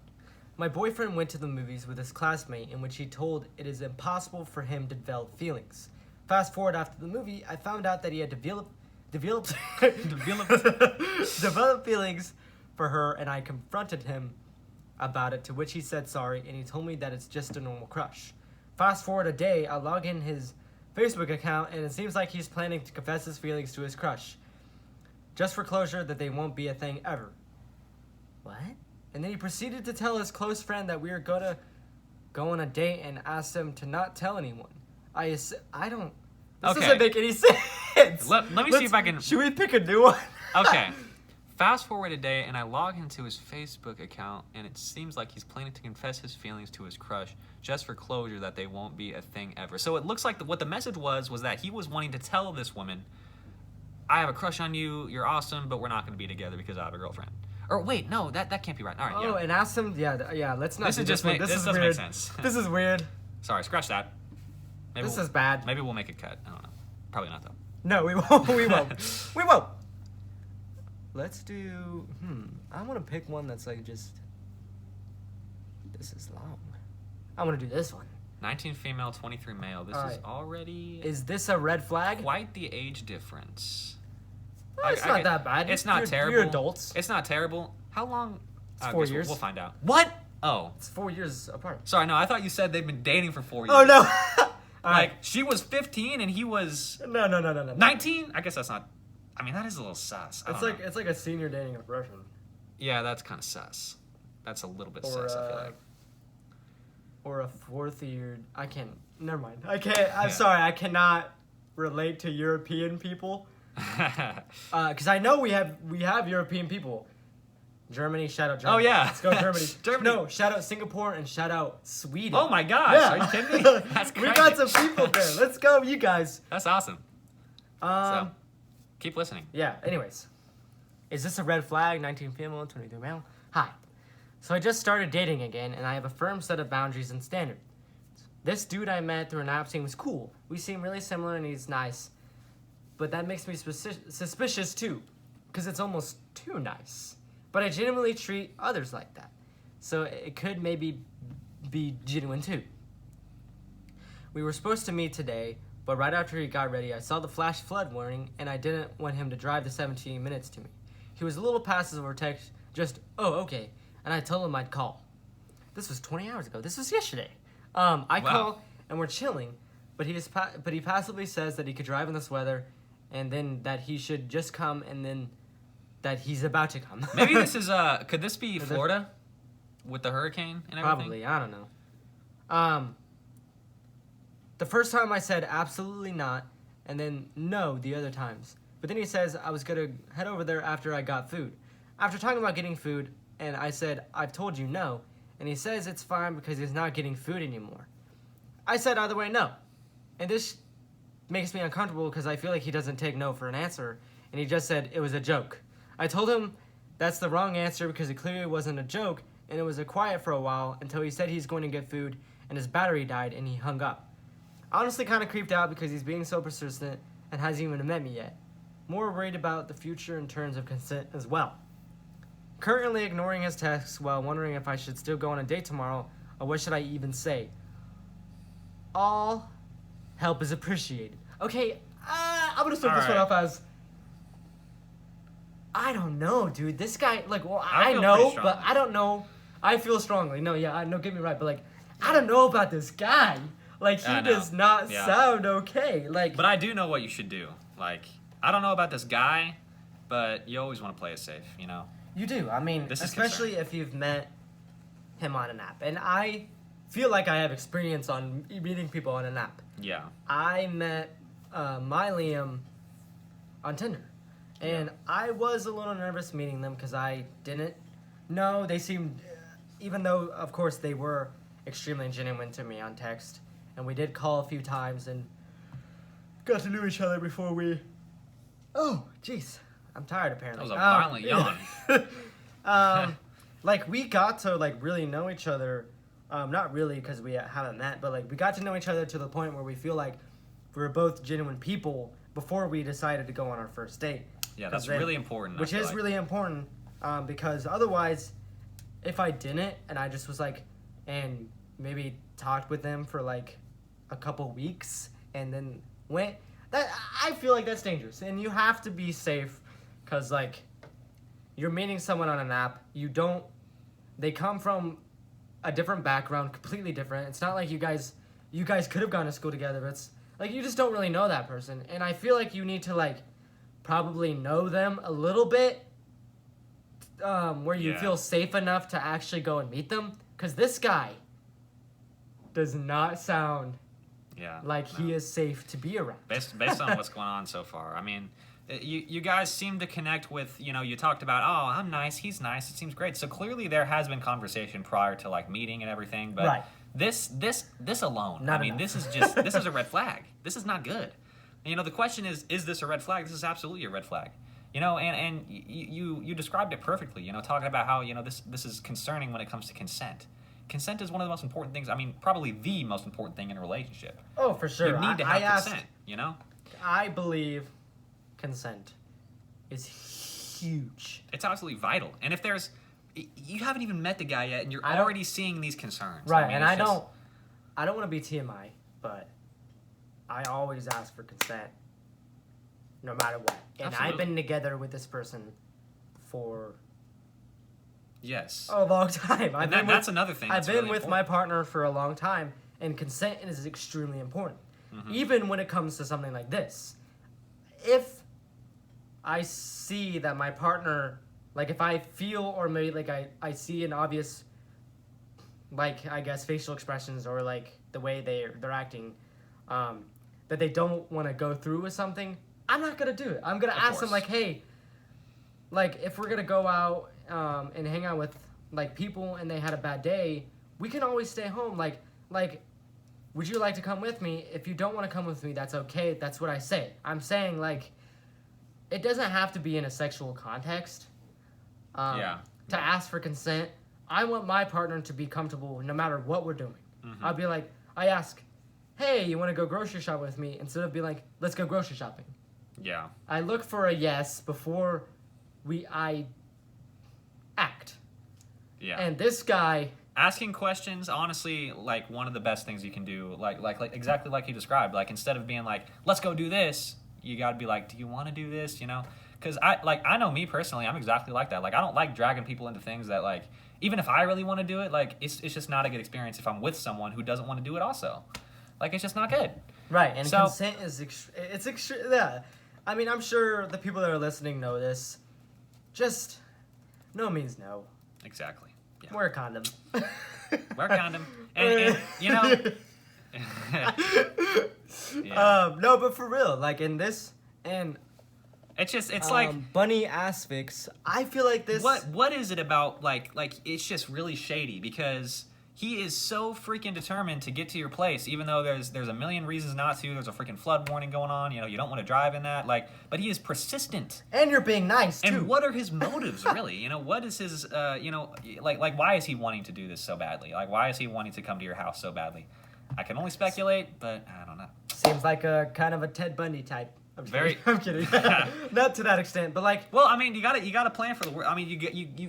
My boyfriend went to the movies with his classmate in which he told it is impossible for him to develop feelings. Fast forward after the movie, I found out that he had developed feelings for her, and I confronted him about it, to which he said sorry, and he told me that it's just a normal crush. Fast forward a day, I log in his Facebook account, and it seems like he's planning to confess his feelings to his crush. Just for closure that they won't be a thing ever. What? And then he proceeded to tell his close friend that we were gonna go on a date and asked him to not tell anyone. I don't... This doesn't make any sense. Let me see if I can... Should we pick a new one? Okay. Fast forward a day, and I log into his Facebook account, and it seems like he's planning to confess his feelings to his crush, just for closure that they won't be a thing ever. So it looks like what the message was that he was wanting to tell this woman, I have a crush on you, you're awesome, but we're not going to be together because I have a girlfriend. Or wait, no, that can't be right. All right, and ask him, let's not this do is this just one. this is doesn't weird. make sense. This is weird. Sorry, scratch that. Maybe this is bad. Maybe we'll make a cut. I don't know. Probably not, though. No, we won't. We won't. We won't. Let's do... I want to pick one that's like just... This is long. I want to do this one. 19 female, 23 male. This is already Is this a red flag? quite the age difference. It's not that bad. It's not terrible. You're adults. It's not terrible. How long? It's 4 years. We'll find out. What? Oh. It's 4 years apart. Sorry, no, I thought you said they've been dating for 4 years. Oh, no. Like, she was 15 and he was... No. 19? I guess that's not... I mean, that is a little sus. It's like a senior dating a freshman. Yeah, that's kind of sus. That's a little bit sus, I feel like. Or a fourth year... I can't... Never mind. I can't... I'm sorry. I cannot relate to European people. Because I know we have European people. Germany, shout out Germany. Oh, yeah. Let's go Germany. Germany. No, shout out Singapore and shout out Sweden. Oh, my gosh. Yeah. Are you kidding me? That's We great. got some people there. Let's go, you guys. That's awesome. So, keep listening. yeah, anyways. Is this a red flag? 19 female, 23 male? Hi. So I just started dating again, and I have a firm set of boundaries and standards. This dude I met through an app seems cool. We seem really similar, and he's nice. But that makes me suspicious, too. Because it's almost too nice. But I genuinely treat others like that. So it could maybe be genuine, too. We were supposed to meet today, but right after he got ready, I saw the flash flood warning, and I didn't want him to drive the 17 minutes to me. He was a little passive over text, just, oh, okay, and I told him I'd call. This was 20 hours ago. This was yesterday. I call, and we're chilling, but he passively says that he could drive in this weather, and then that he should just come, and then that he's about to come. Maybe this is, could this be Florida with the hurricane and everything? Probably, I don't know. The first time I said absolutely not, and then no the other times. But then he says I was going to head over there after I got food. After talking about getting food, and I said, I've told you no, and he says it's fine because he's not getting food anymore. I said either way no. And this makes me uncomfortable because I feel like he doesn't take no for an answer, and he just said it was a joke. I told him that's the wrong answer because it clearly wasn't a joke, and it was a quiet for a while until he said he's going to get food, and his battery died, and he hung up. Honestly kind of creeped out because he's being so persistent and hasn't even met me yet. More worried about the future in terms of consent as well. Currently ignoring his texts while wondering if I should still go on a date tomorrow, or what should I even say? All help is appreciated. Okay, I'm gonna start this one off as... I don't know, dude. This guy, like, well, I know, but I don't know. I feel strongly. No, yeah, I know, get me right, but, like, I don't know about this guy. Like, he does not sound okay. Like, but I do know what you should do. Like, I don't know about this guy, but you always want to play it safe, you know? You do. I mean, especially if you've met him on an app. And I feel like I have experience on meeting people on an app. Yeah. I met my Liam on Tinder. And I was a little nervous meeting them because I didn't know. They seemed, even though, of course, they were extremely genuine to me on text. And we did call a few times and got to know each other before we... Oh, jeez. I'm tired, apparently. That was a violent yawn. Like, we got to, like, really know each other. Not really, because we haven't met, but, like, we got to know each other to the point where we feel like we were both genuine people before we decided to go on our first date. Yeah, that's really important. Which is really important, because otherwise, if I didn't, and I just was, like, and maybe talked with them for, like, a couple weeks, and then went... That I feel like that's dangerous, and you have to be safe, because, like, you're meeting someone on an app, they come from a different background, completely different. It's not like you guys could have gone to school together, but it's, like, you just don't really know that person, and I feel like you need to, like, probably know them a little bit, where you feel safe enough to actually go and meet them, because this guy does not sound... like he is safe to be around. Based on what's going on so far. I mean, you guys seem to connect with, you know, you talked about, oh, I'm nice, he's nice, it seems great. So clearly there has been conversation prior to, like, meeting and everything. But this alone, this is a red flag. This is not good. And, you know, the question is this a red flag? This is absolutely a red flag. You know, and you described it perfectly, you know, talking about how, you know, this is concerning when it comes to consent. Consent is one of the most important things. I mean, probably the most important thing in a relationship. Oh, for sure. You need to have consent, you know? I believe consent is huge. It's absolutely vital. And if there's... You haven't even met the guy yet, and you're already seeing these concerns. Right, I mean, and I don't want to be TMI, but I always ask for consent, no matter what. And Absolutely. I've been together with this person for Yes. a long time. And that's another thing. I've That's been really with important. my partner for a long time, and consent is extremely important. Mm-hmm. Even when it comes to something like this. If I see that my partner, like if I feel or maybe like I see an obvious, like I guess facial expressions or like the way they're acting, that they don't want to go through with something, I'm not gonna do it. I'm gonna ask them like, hey, like if we're gonna go out and hang out with like people and they had a bad day, we can always stay home. Like would you like to come with me? If you don't want to come with me, that's okay. That's what I say. I'm saying like it doesn't have to be in a sexual context. To ask for consent, I want my partner to be comfortable no matter what we're doing. Mm-hmm. I'll be like, I ask, hey, you want to go grocery shop with me? Instead of being like, let's go grocery shopping. Yeah. I look for a yes before I act. Yeah. And this guy, Asking questions, honestly, like one of the best things you can do. Like exactly like you described. Like instead of being like, let's go do this, you got to be like, do you want to do this? You know, because I know me personally, I'm exactly like that. Like I don't like dragging people into things that like, even if I really want to do it, like it's just not a good experience if I'm with someone who doesn't want to do it also. Like it's just not good. right? And So- consent is yeah. I mean, I'm sure the people that are listening know this. Just no means no. Exactly. Yeah. Wear a condom. Wear a condom. And you know. Yeah. No, but for real, like in this and It's like bunny asphyx. I feel like this. what is it about like it's just really shady because he is so freaking determined to get to your place even though there's a million reasons not to. There's a freaking flood warning going on, you know, you don't want to drive in that, like, but he is persistent. And you're being nice too. And what are his motives really? You know, what is his you know, like why is he wanting to do this so badly? Like why is he wanting to come to your house so badly? I can only speculate, but I don't know. Seems like a kind of a Ted Bundy type. I'm Very- kidding. I'm kidding. Not to that extent, but like. Well, I mean, you gotta plan for the worst. I mean,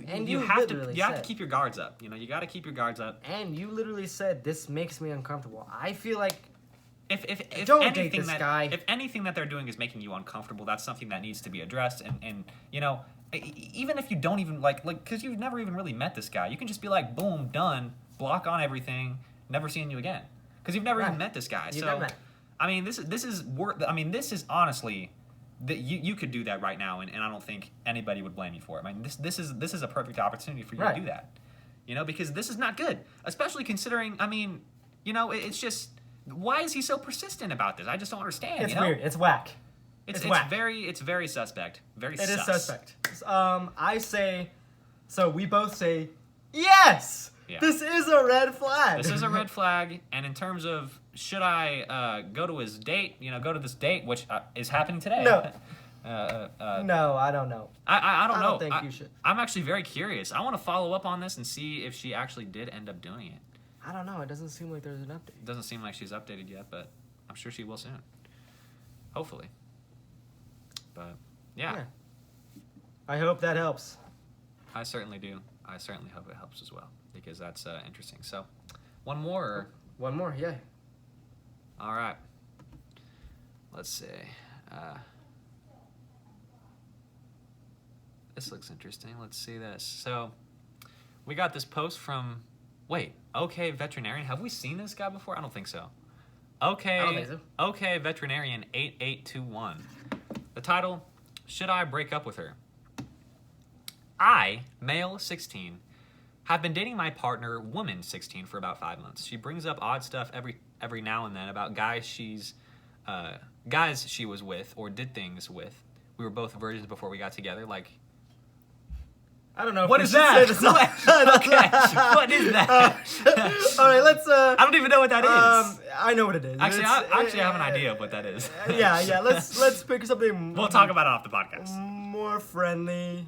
And you you have to literally you have to said- keep your guards up. You know, you got to keep your guards up. And you literally said this makes me uncomfortable. I feel like If Don't date anything this that guy. if anything that they're doing is making you uncomfortable, that's something that needs to be addressed. And you know, even if you don't even like because you've never even really met this guy, you can just be like, boom, done, block on everything, never seeing you again, because you've never even Right. met this guy. You've So never met. I mean, this is worth. I mean, this is honestly. That you could do that right now, and I don't think anybody would blame you for it. I mean, this is a perfect opportunity for you Right. to do that, you know, because this is not good, especially considering. I mean, you know, it's just why is he so persistent about this? I just don't understand. it's you know? weird. It's whack. It's whack. it's very suspect. Very. It is sus. suspect. I say, so we both say, yes. Yeah. This is a red flag. This is a red flag, and in terms of should I go to his date, you know, go to this date, which is happening today. No. No, I don't know. I don't know. I don't think you should. I'm actually very curious. I want to follow up on this and see if she actually did end up doing it. I don't know. It doesn't seem like there's an update. It doesn't seem like she's updated yet, but I'm sure she will soon. Hopefully. But yeah, I hope that helps. I certainly do. I certainly hope it helps as well because that's interesting. So, one more. Or? One more, yeah. All right. Let's see. This looks interesting. Let's see this. So, we got this post from. Wait. Okay, veterinarian. Have we seen this guy before? I don't think so. Okay. I don't think so. Okay, veterinarian 8821. The title: Should I break up with her? I, male 16, have been dating my partner, woman 16, for about 5 months. She brings up odd stuff every now and then about guys she was with or did things with. We were both virgins before we got together. Like, I don't know. If what we is should that? say this on- Okay, what is that? all right, let's. I don't even know what that is. I know what it is. Actually, It's- I actually have an idea of what that is. Yeah. Let's pick something. We'll talk about it off the podcast. More friendly.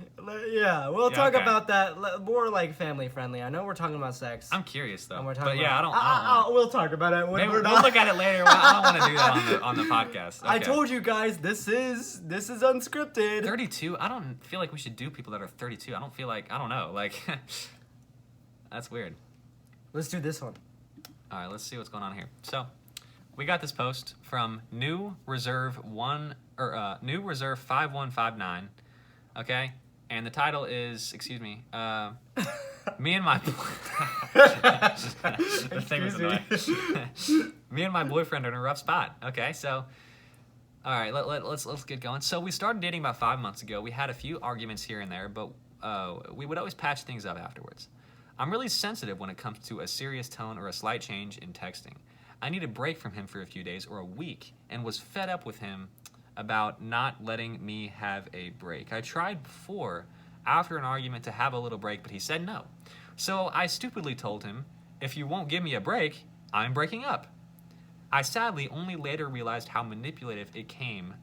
Yeah, we'll talk okay. about that more like family friendly. I know we're talking about sex. I'm curious though. and we're talking But yeah, about, I don't we'll talk about it when Maybe we're we'll not. look at it later. I don't want to do that on the podcast. I Okay. told you guys this is unscripted. 32. I don't feel like we should do people that are 32. I don't know. Like, that's weird. Let's do this one. All right, let's see what's going on here. So, we got this post from New Reserve 5159. Okay, and the title is, excuse me, me and my the thing was annoying. Me and my boyfriend are in a rough spot. Okay, so all right, let's get going. So we started dating about 5 months ago. We had a few arguments here and there, but we would always patch things up afterwards. I'm really sensitive when it comes to a serious tone or a slight change in texting. I need a break from him for a few days or a week, and was fed up with him about not letting me have a break. I tried before, after an argument, to have a little break, but he said no. So I stupidly told him, if you won't give me a break, I'm breaking up. I sadly only later realized how manipulative it came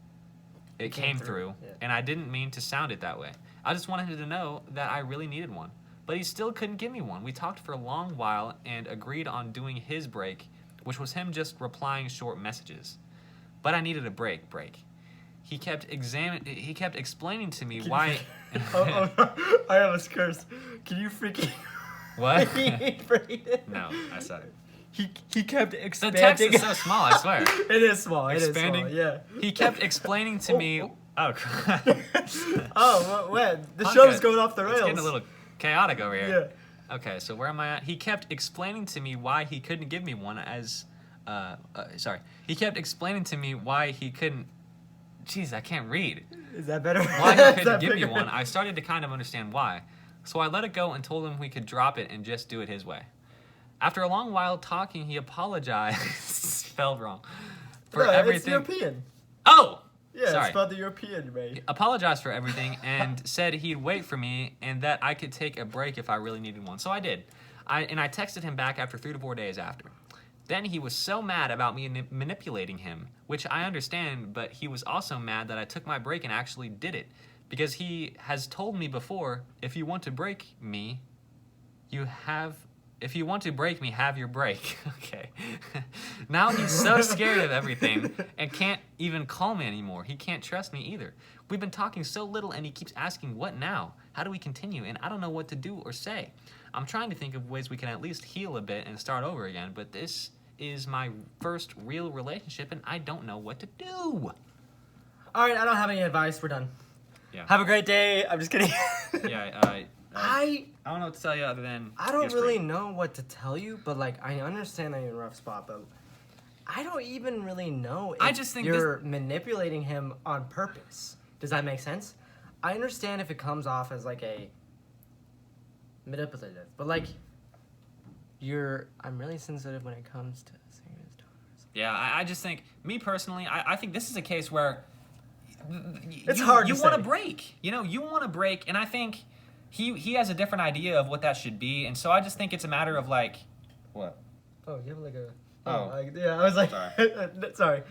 through, yeah. and I didn't mean to sound it that way. I just wanted him to know that I really needed one. But he still couldn't give me one. We talked for a long while and agreed on doing his break, which was him just replying short messages. But I needed a break. He kept explaining to me why... oh, I almost cursed. Can you freaking... What? Brayden? No, I said it. He kept The expanding... text is so small, I swear. It is small, Expanding? it is small, yeah. He kept explaining to me... Oh, Oh, what? The Okay. show's going off the rails. It's getting a little chaotic over here. Yeah. Okay, so where am I at? He kept explaining to me why he couldn't give me one He kept explaining to me why he couldn't... Jeez, I can't read. Is that better? Why he Is couldn't that give me bigger? one. I started to kind of understand why. So I let it go and told him we could drop it and just do it his way. After a long while talking, he apologized. Spelled wrong. For No, everything. it's European. Oh! Yeah, Sorry. it's about the European, right? Apologized for everything and said he'd wait for me and that I could take a break if I really needed one. So I did. I texted him back after 3 to 4 days after. Then he was so mad about me manipulating him, which I understand, but he was also mad that I took my break and actually did it. Because he has told me before, if you want to break me, have your break. Okay. Now he's so scared of everything and can't even call me anymore. He can't trust me either. We've been talking so little and he keeps asking, what now? How do we continue? And I don't know what to do or say. I'm trying to think of ways we can at least heal a bit and start over again, but this is my first real relationship and I don't know what to do. All right, I don't have any advice. We're done. Yeah. Have a great day. I'm just kidding. Yeah, I don't know what to tell you other than... I don't really know what to tell you, but like I understand that you're in a rough spot, but I don't even really know if I just think you're manipulating him on purpose. Does that make sense? I understand if it comes off as like a manipulative, but like I'm really sensitive when it comes to saying his tone. Yeah, I just think, me personally, I think this is a case where It's hard to You want say. a break. You know, you want a break, and I think he has a different idea of what that should be, and so I just think it's a matter of like... What? Oh, you have like a... Oh. Yeah, I was like... Sorry.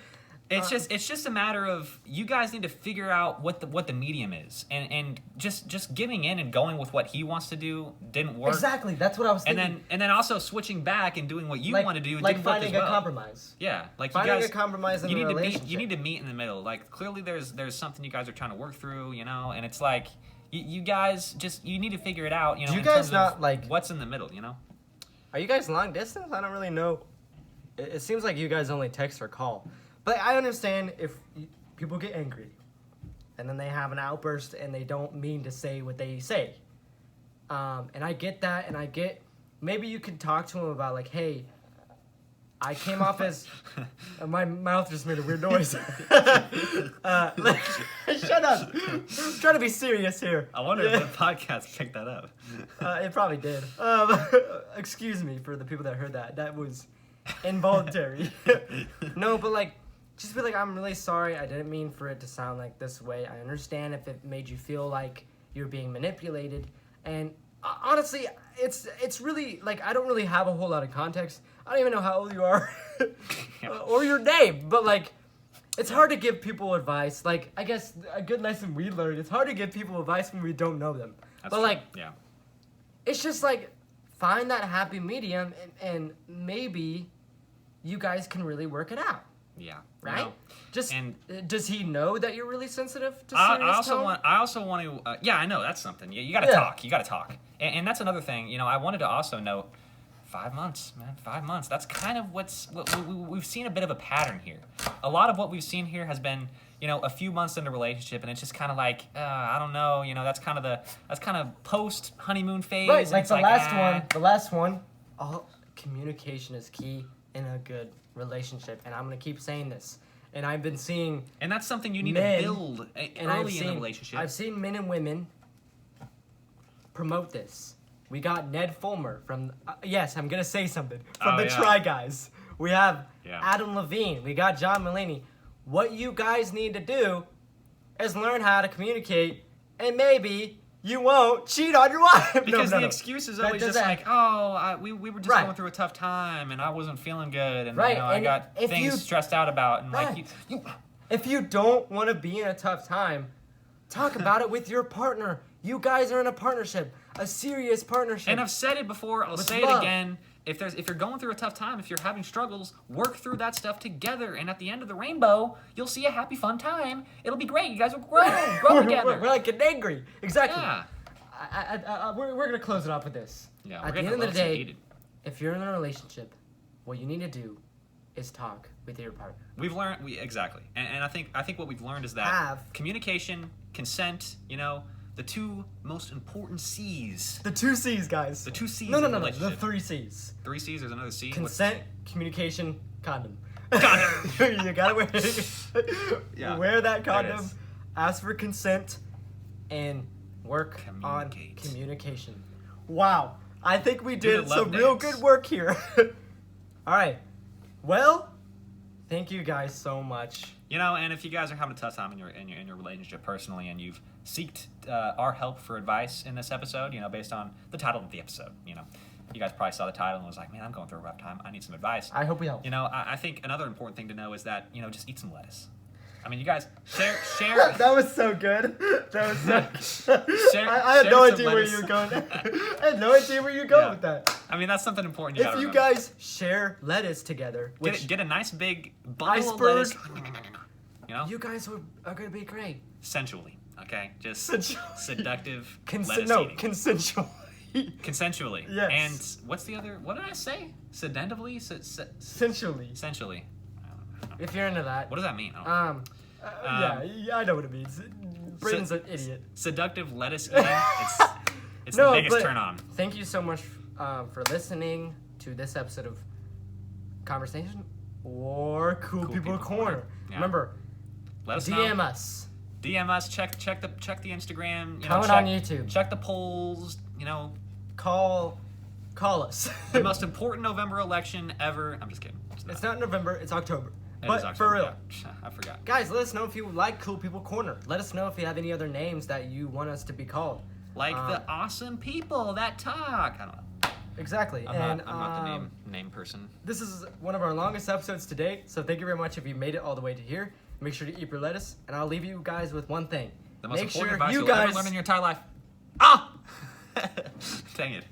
It's just a matter of you guys need to figure out what the medium is, and just giving in and going with what he wants to do didn't work. Exactly, that's what I was thinking. And then also switching back and doing what you want to do like didn't work finding as well. a compromise. Yeah, like Finding you guys, a compromise in you a need relationship. you need to meet in the middle. Like clearly there's something you guys are trying to work through, you know, and it's like you guys you need to figure it out, you know. Do you in guys terms not of like? what's in the middle, you know? Are you guys long distance? I don't really know. It seems like you guys only text or call. But I understand if people get angry and then they have an outburst and they don't mean to say what they say. And I get that, and I get maybe you can talk to him about like, hey, I came off as my mouth just made a weird noise. Shut up! I'm trying to be serious here. I wonder if the podcast picked that up. It probably did. Excuse me for the people that heard that. That was involuntary. No, but like, just be like, I'm really sorry. I didn't mean for it to sound like this way. I understand if it made you feel like you're being manipulated. And honestly, it's really like I don't really have a whole lot of context. I don't even know how old you are or your name, but like, it's hard to give people advice. Like, I guess a good lesson we learned, it's hard to give people advice when we don't know them. That's but true. like, yeah. It's just like, find that happy medium and maybe you guys can really work it out. Yeah. Right? You know, Just and does he know that you're really sensitive to I serious also tone? want to. Yeah, I know that's something. You got to Yeah. talk. You got to talk, and that's another thing. You know, I wanted to also note 5 months, man. 5 months. That's kind of what we've seen a bit of a pattern here. A lot of what we've seen here has been, a few months into a relationship, and it's just kind of like, I don't know, that's kind of post honeymoon phase. Right, like it's the last one. All communication is key in a good relationship, and I'm gonna keep saying this. And I've been seeing, and that's something you need to build early in a relationship. I've seen men and women promote this. We got Ned Fulmer from, yes, I'm gonna say something, from the Try Guys. We have Adam Levine. We got John Mulaney. What you guys need to do is learn how to communicate, and maybe you won't cheat on your wife. Because the excuse is always just like, we were just going through a tough time, and I wasn't feeling good, and I got things stressed out about, and if you don't want to be in a tough time, talk about it with your partner. You guys are in a partnership, a serious partnership. And I've said it before, I'll say it again. If you're going through a tough time, if you're having struggles, work through that stuff together, and at the end of the rainbow, you'll see a happy, fun time. It'll be great. You guys will grow together. We're like getting angry. Exactly. Yeah. We're gonna close it off with this. Yeah. At the end of the day, if you're in a relationship, what you need to do is talk with your partner. We've learned exactly, and I think what we've learned is that communication, consent, the two most important C's. The 2 C's, guys. The 2 C's. No. The 3 C's. 3 C's. There's another C. Consent, communication, condom. Condom. You gotta wear that condom. Ask for consent, and work on communication. Wow, I think we did some real good work here. All right. Well, thank you guys so much. And if you guys are having a tough time in your relationship personally, and you've seeked our help for advice in this episode, based on the title of the episode, you guys probably saw the title and was like, man, I'm going through a rough time. I need some advice. I hope we help. I think another important thing to know is that, just eat some lettuce. I mean, you guys share. That was so good. I had no idea where you were going. I had no idea where you're going with that. I mean, that's something important. If you guys share lettuce together, get a nice big bundle of lettuce. You guys are gonna be great. Sensually, okay? Just seductive. Consensually. Consensually. Yes. And what's the other? What did I say? Sedatively. Sensually. Sensually. If you're into that. What does that mean? I know what it means. Brayden's an idiot. Seductive lettuce eating. It's the biggest turn on. Thank you so much for listening to this episode of Conversation or Cool People Corner. Yeah. Remember, let us DM know. us. DM us. Check the Instagram. Comment on YouTube. Check the polls. Call us. The most important November election ever. I'm just kidding. It's not November. It's October. But for real. Yeah, I forgot. Guys, let us know if you like Cool People Corner. Let us know if you have any other names that you want us to be called. Like the awesome people that talk. I don't know. Exactly. I'm not the name person. This is one of our longest episodes to date, so thank you very much if you made it all the way to here. Make sure to eat your lettuce, and I'll leave you guys with one thing. The most Make important sure advice you you'll guys ever learn in your entire life. Ah! Dang it.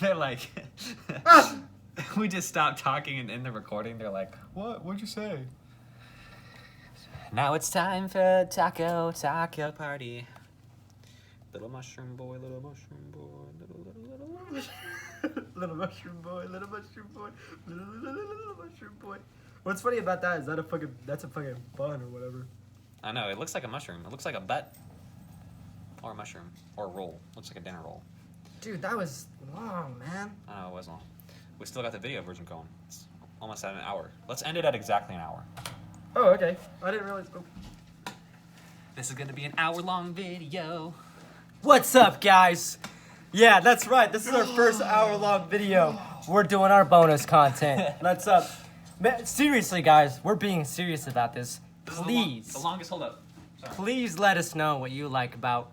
They're like... We just stopped talking and in the recording, they're like, what? What'd you say? Now it's time for taco party. Little mushroom boy, little mushroom boy, little mushroom boy, little mushroom boy, little mushroom boy. What's funny about that is that's a fucking bun or whatever. I know, it looks like a mushroom. It looks like a butt. Or a mushroom. Or a roll. Looks like a dinner roll. Dude, that was long, man. I know, it was long. We still got the video version going. It's almost at an hour. Let's end it at exactly an hour. Oh, okay. I didn't realize. Oh. This is going to be an hour-long video. What's up, guys? Yeah, that's right. This is our first hour-long video. We're doing our bonus content. Let's up. Seriously, guys, we're being serious about this. Please. The longest hold up. Sorry. Please let us know what you like about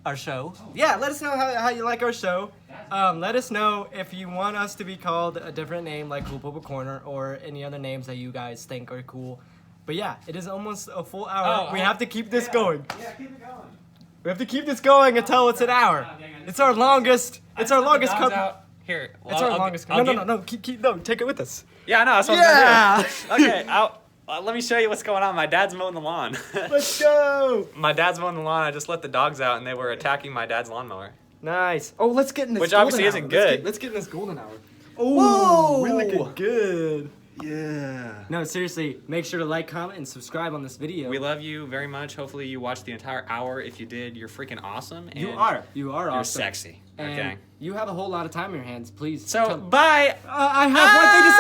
our show. Yeah, let us know how you like our show. Let us know if you want us to be called a different name like Cool Purple Corner or any other names that you guys think are cool. But yeah, it is almost a full hour. We have to keep this going. Yeah, keep it going. We have to keep this going until it's an hour. It's our longest. It's our longest cup. Here. Well, it's our longest. No. Keep. Take it with us. Yeah, I know. That's what I'm gonna do. Okay. Let me show you what's going on. My dad's mowing the lawn. Let's go. My dad's mowing the lawn. I just let the dogs out, and they were attacking my dad's lawnmower. Nice. Oh, let's get in this. Which golden obviously hour. isn't good. Let's get in this golden hour. Oh, We're looking good. Yeah. No, seriously, make sure to like, comment, and subscribe on this video. We love you very much. Hopefully you watched the entire hour. If you did, you're freaking awesome. And You are You're awesome. sexy. And Okay. you have a whole lot of time in your hands. Please. So, bye. I have one thing